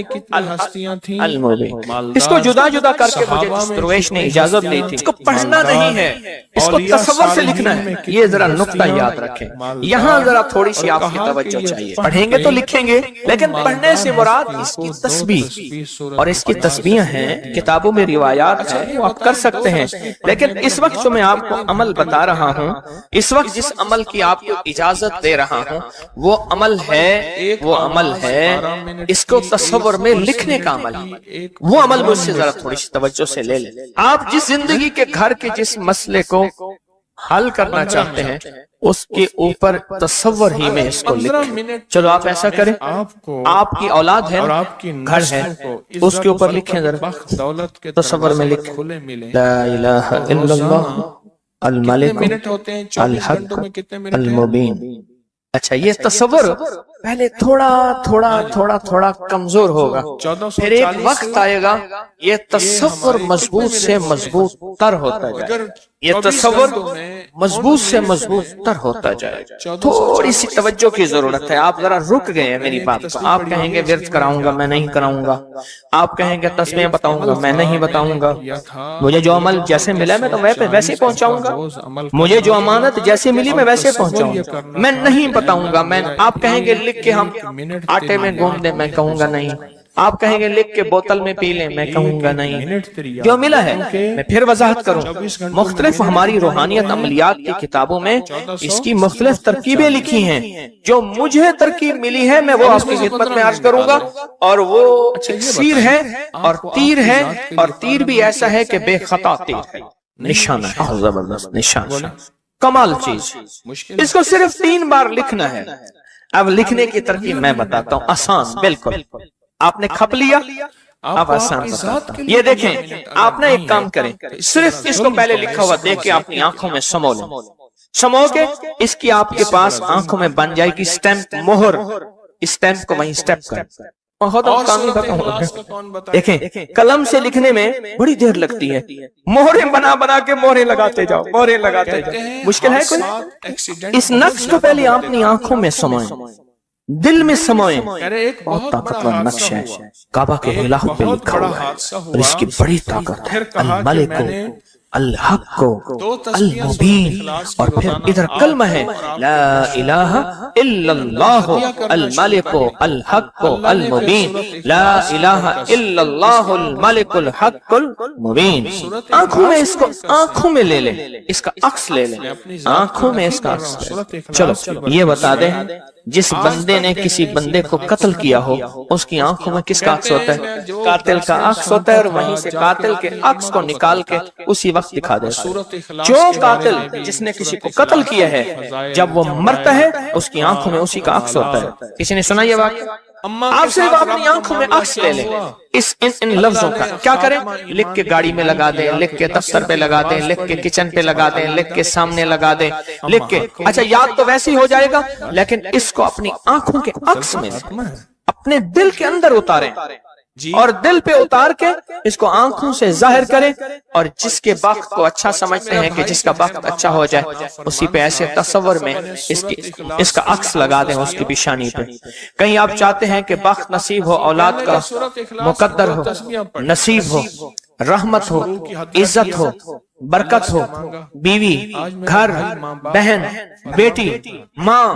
المبین، اس کو جدا جدا کر کے مجھے جس درویش نے اجازت دی تھی، اس کو پڑھنا نہیں ہے، اس کو تصور سے لکھنا ہے۔ یہ ذرا نقطہ یاد رکھیں، یہاں ذرا تھوڑی سی آپ کی توجہ چاہیے۔ پڑھیں گے تو لکھیں گے، لیکن پڑھنے سے مراد اس کی تسبیح، اور اس کی تسبیح ہیں، کتابوں میں روایات ہیں، وہ آپ کر سکتے ہیں، لیکن اس وقت جو میں آپ کو عمل بتا رہا ہوں، اس وقت جس عمل کی آپ کو اجازت دے رہا ہوں، وہ عمل ہے اس کو تصور میں لکھنے کا عمل ہے۔ وہ عمل مجھ سے ذرا تھوڑی سی توجہ سے لے لیں۔ آپ جس زندگی کے گھر کے جس مسئلے کو حل کرنا چاہتے ہیں، اس کے اوپر تصور ہی میں اس کو لکھیں۔ چلو آپ ایسا کریں، آپ کی اولاد ہے، گھر ہے، اس کے اوپر لکھیں، ذرا تصور میں لکھیں، لا الہ الا اللہ الملک الحق المبین۔ اچھا، یہ تصور پہلے تھوڑا کمزور ہوگا، پھر ایک وقت آئے گا یہ تصور مضبوط سے مضبوط تر ہوتا جائے گا، یہ تصور مضبوط سے مضبوط تر ہوتا جائے گا۔ تھوڑی سی توجہ کی ضرورت ہے، آپ ذرا رک گئے ہیں میری بات کو۔ آپ کہیں گے ورد کراؤں گا، میں نہیں کراؤں گا، آپ کہیں گے تسبیح بتاؤں گا، میں نہیں بتاؤں گا، مجھے جو عمل جیسے ملا میں تو ویسے پہنچاؤں گا، مجھے جو امانت جیسے ملی میں ویسے پہنچاؤں گا، میں نہیں بتاؤں گا۔ میں آپ کہیں گے لکھ کے ہم آٹے میں گوندھ دیں، میں کہوں گا نہیں۔ آپ کہیں گے لکھ کے بوتل میں پی لیں، میں کہوں گا نہیں۔ جو ملا ہے میں پھر وضاحت کروں، مختلف ہماری روحانیت عملیات کی کتابوں میں اس کی مختلف ترکیبیں لکھی ہیں۔ جو مجھے ترکیب ملی ہے میں وہ آپ کی خدمت میں عرض کروں گا، اور وہ اکسیر ہے اور تیر ہے، اور تیر بھی ایسا ہے کہ بے خطا تیر ہے، نشانہ ہے، زبردست نشانہ، کمال چیز۔ اس کو صرف 3 بار لکھنا ہے۔ اب لکھنے کی ترکیب میں بتاتا ہوں، آسان بالکل۔ آپ نے کھپ لیا، اب آسان بتاتا ہوں۔ یہ دیکھیں، آپ نے ایک کام کریں، صرف اس کو پہلے لکھا ہوا دیکھ کے اپنی آنکھوں میں سمو لیں، سمو کے اس کی آپ کے پاس آنکھوں میں بن جائے گی سٹیمپ، مہر، سٹیمپ کو وہیں سٹیپ کر۔ دیکھیں، قلم سے لکھنے میں بڑی دیر لگتی ہے، مہریں بنا کے مہریں لگاتے جاؤ، مہریں لگاتے جاؤ، مشکل ہے کوئی؟ اس نقش کو پہلے اپنی آنکھوں میں سمائیں، دل میں سمائیں۔ بہت طاقتور نقش ہے، کعبہ کے غلاف پہ لکھا ہوا ہے، اور اس کی بڑی طاقت ہے، الملک الحق کو المبین، اور پھر ادھر کلمہ ہے لا الہ الا اللہ الملک الحق المبین، لا الہ الا اللہ الملک الحق المبین۔ آنکھوں میں اس کو آنکھوں میں لے لیں، اس کا عکس لے لیں، آنکھوں میں اس کا عکس لے لیں۔ چلو یہ بتا دیں، جس بندے نے کسی بندے کو قتل کیا ہو اس کی آنکھوں میں کس کا عکس ہوتا ہے؟ قاتل کا عکس ہوتا ہے، اور وہیں سے قاتل کے عکس کو نکال کے اسی وقت دکھا دیتا ہے۔ جو قاتل جس نے کسی کو قتل کیا ہے جب وہ مرتا ہے اس کی آنکھوں میں اسی کا عکس ہوتا ہے۔ کسی نے سنا یہ واقعہ؟ آپ صرف اپنی آنکھوں میں عکس لے لیں ان لفظوں کا، کیا کریں؟ لکھ کے گاڑی میں لگا دیں، لکھ کے دفتر پہ لگا دیں، لکھ کے کچن پہ لگا دیں، لکھ کے سامنے لگا دیں، لکھ کے اچھا یاد تو ویسے ہی ہو جائے گا، لیکن اس کو اپنی آنکھوں کے عکس میں اپنے دل کے اندر اتاریں، اور دل پہ اتار کے اس کو آنکھوں سے ظاہر کریں، اور جس کے بخت کو اچھا سمجھتے ہیں کہ جس کا بخت اچھا ہو جائے اسی پہ ایسے تصور میں اس کا عکس لگا دیں اس کی پیشانی پہ۔ کہیں آپ چاہتے ہیں کہ بخت نصیب ہو، اولاد کا مقدر ہو، نصیب ہو، رحمت ہو، عزت ہو، برکت ہو، بیوی، گھر، بہن، بیٹی، ماں،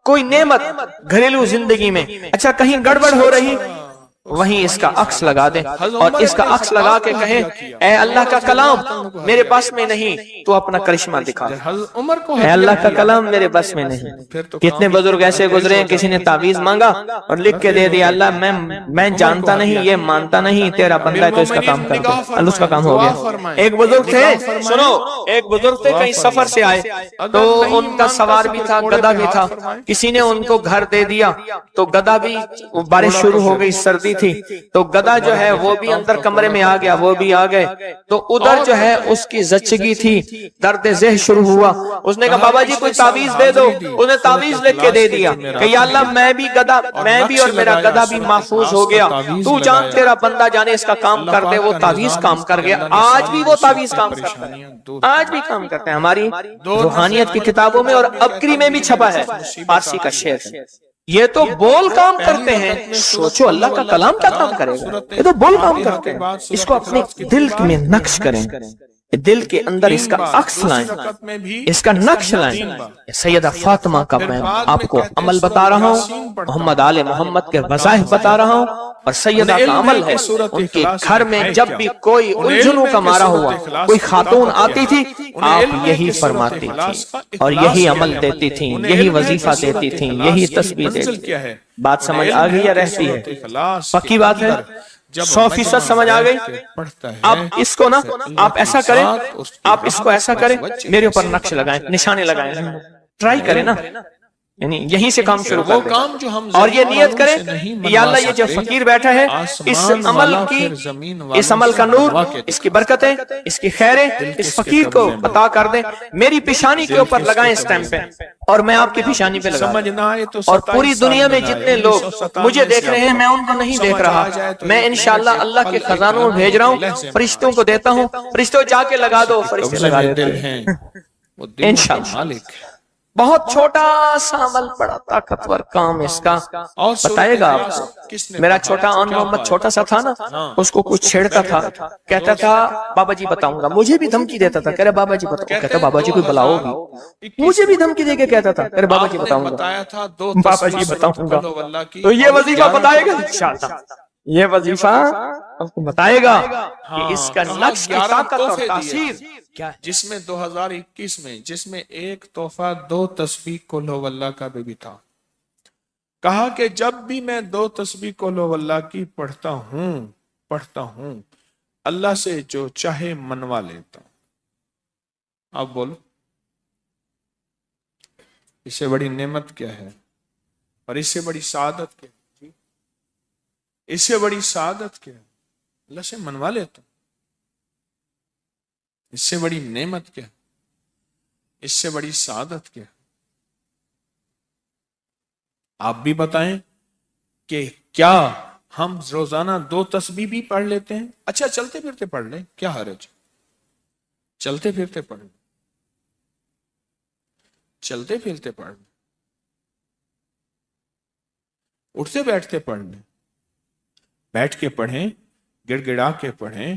کوئی نعمت گھریلو زندگی میں، اچھا کہیں گڑبڑ ہو رہی، وہیں اس کا عکس لگا دیں، اور اس کا عکس لگا کے کہیں اے اللہ کا کلام میرے بس میں نہیں، تو اپنا کرشمہ دکھا۔ اے اللہ کا کلام میرے بس میں نہیں۔ کتنے بزرگ ایسے گزرے ہیں، کسی نے تعویذ مانگا اور لکھ کے دے دیا، اللہ میں جانتا نہیں، یہ مانتا نہیں، تیرا بندہ ہے تو اس کا کام کر دے، اللہ اس کا کام ہو گیا۔ ایک بزرگ تھے، سنو، ایک بزرگ تھے کہیں سفر سے آئے، تو ان کا سوار بھی تھا، گدھا بھی تھا، کسی نے ان کو گھر دے دیا، تو گدھا بھی، بارش شروع ہو گئی، سردی تھی، تو گدھا جو ہے وہ بھی اندر کمرے میں آ گیا، وہ بھی آ گئے، تو ادھر جو ہے اس کی زچگی تھی، درد ذہ شروع ہوا، اس نے کہا بابا جی کوئی تعویذ دے دو، اس نے تعویذ لکھ کے دے دیا کہ یا اللہ میں بھی اور میرا گدھا بھی محفوظ ہو گیا، تو جان تیرا بندہ جانے اس کا کام کر دے۔ وہ تعویذ کام کر گیا، آج بھی وہ تعویذ کام کرتا ہے، آج بھی کام کرتے ہیں۔ ہماری روحانیت کی کتابوں میں اور ابکری میں بھی چھپا ہے، فارسی کا شعر ہے۔ یہ تو بول کام کرتے ہیں، سوچو اللہ کا کلام کیا کام کرے گا؟ یہ تو بول کام کرتے ہیں۔ اس کو اپنے دل میں نقش کریں، دل کے اندر اس کا عکس لائیں، اس کا نقش لائیں۔ سیدہ فاطمہ کا میں آپ کو عمل بتا رہا ہوں، محمد آل محمد کے وظائف بتا رہا ہوں، اور سیدہ کا عمل ہے، ان کے گھر میں جب بھی کوئی الجھنوں کا مارا ہوا، کوئی خاتون آتی تھی، آپ یہی فرماتی تھی اور یہی عمل دیتی تھیں، یہی وظیفہ دیتی تھیں، یہی تسبیح دیتی تھیں۔ بات سمجھ آ گئی یا رہتی ہے؟ پکی بات ہے، 100% سمجھ آ گئی؟ آپ اس کو نا، آپ ایسا کریں، آپ اس کو ایسا کریں، میرے اوپر نقش لگائیں، نشانے لگائیں، ٹرائی کریں نا، یعنی یہیں سے کام شروع کر دیں، اور یہ نیت کریں یا اللہ یہ جو فقیر بیٹھا ہے، اس عمل کا نور، اس کی برکتیں، اس کی خیریں اس فقیر کو عطا کر دیں، میری پیشانی کے اوپر لگائیں اسٹیمپ پہ، اور میں آپ کی پیشانی پہ لگا دوں، اور پوری دنیا میں جتنے لوگ مجھے دیکھ رہے ہیں میں ان کو نہیں دیکھ رہا، میں انشاءاللہ اللہ کے خزانوں میں بھیج رہا ہوں، فرشتوں کو دیتا ہوں، فرشتوں جا کے لگا دو، فرشتے لگا دیتے ہیں انشاءاللہ۔ بہت چھوٹا سا عمل، بڑا طاقتور کام اس کا بتائے گا آپ کو۔ میرا چھوٹا آن محمد چھوٹا سا تھا نا، اس کو کچھ چھیڑتا تھا، کہتا تھا بابا جی بتاؤں گا، مجھے بھی دھمکی دیتا تھا، کہہ رہے بابا جی بتاؤں، کہتا بابا جی کوئی بلا ہوگی، مجھے بھی دھمکی دے کے کہتا تھا، کہہ رہے بابا جی بتاؤں گا، بابا جی بتاؤں گا۔ تو یہ وظیفہ بتائے گا انشاءاللہ، یہ وظیفہ آپ کو بتائے گا کہ اس کا نقش کی طاقت اور تاثیر کیا ہے۔ جس میں 2021 میں جس میں ایک تحفہ 2 تسبیح قل ہو اللہ کا بھی تھا، کہا کہ جب بھی میں 2 تسبیح قل ہو اللہ کی پڑھتا ہوں اللہ سے جو چاہے منوا لیتا ہوں۔ اب بولو اس سے بڑی نعمت کیا ہے، اور اس سے بڑی سعادت کیا ہے؟ اس سے بڑی سعادت کیا ہے؟ اللہ سے منوا لیتا ہوں۔ اس سے بڑی نعمت کیا، اس سے بڑی سعادت کیا؟ آپ بھی بتائیں کہ کیا ہم روزانہ 2 تسبیح بھی پڑھ لیتے ہیں؟ اچھا چلتے پھرتے پڑھ لیں، کیا حرج؟ چلتے پھرتے پڑھ لیں، چلتے پھرتے پڑھ لیں، اٹھتے بیٹھتے پڑھ لیں، بیٹھ کے پڑھیں، گڑ گڑا کے پڑھیں،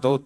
2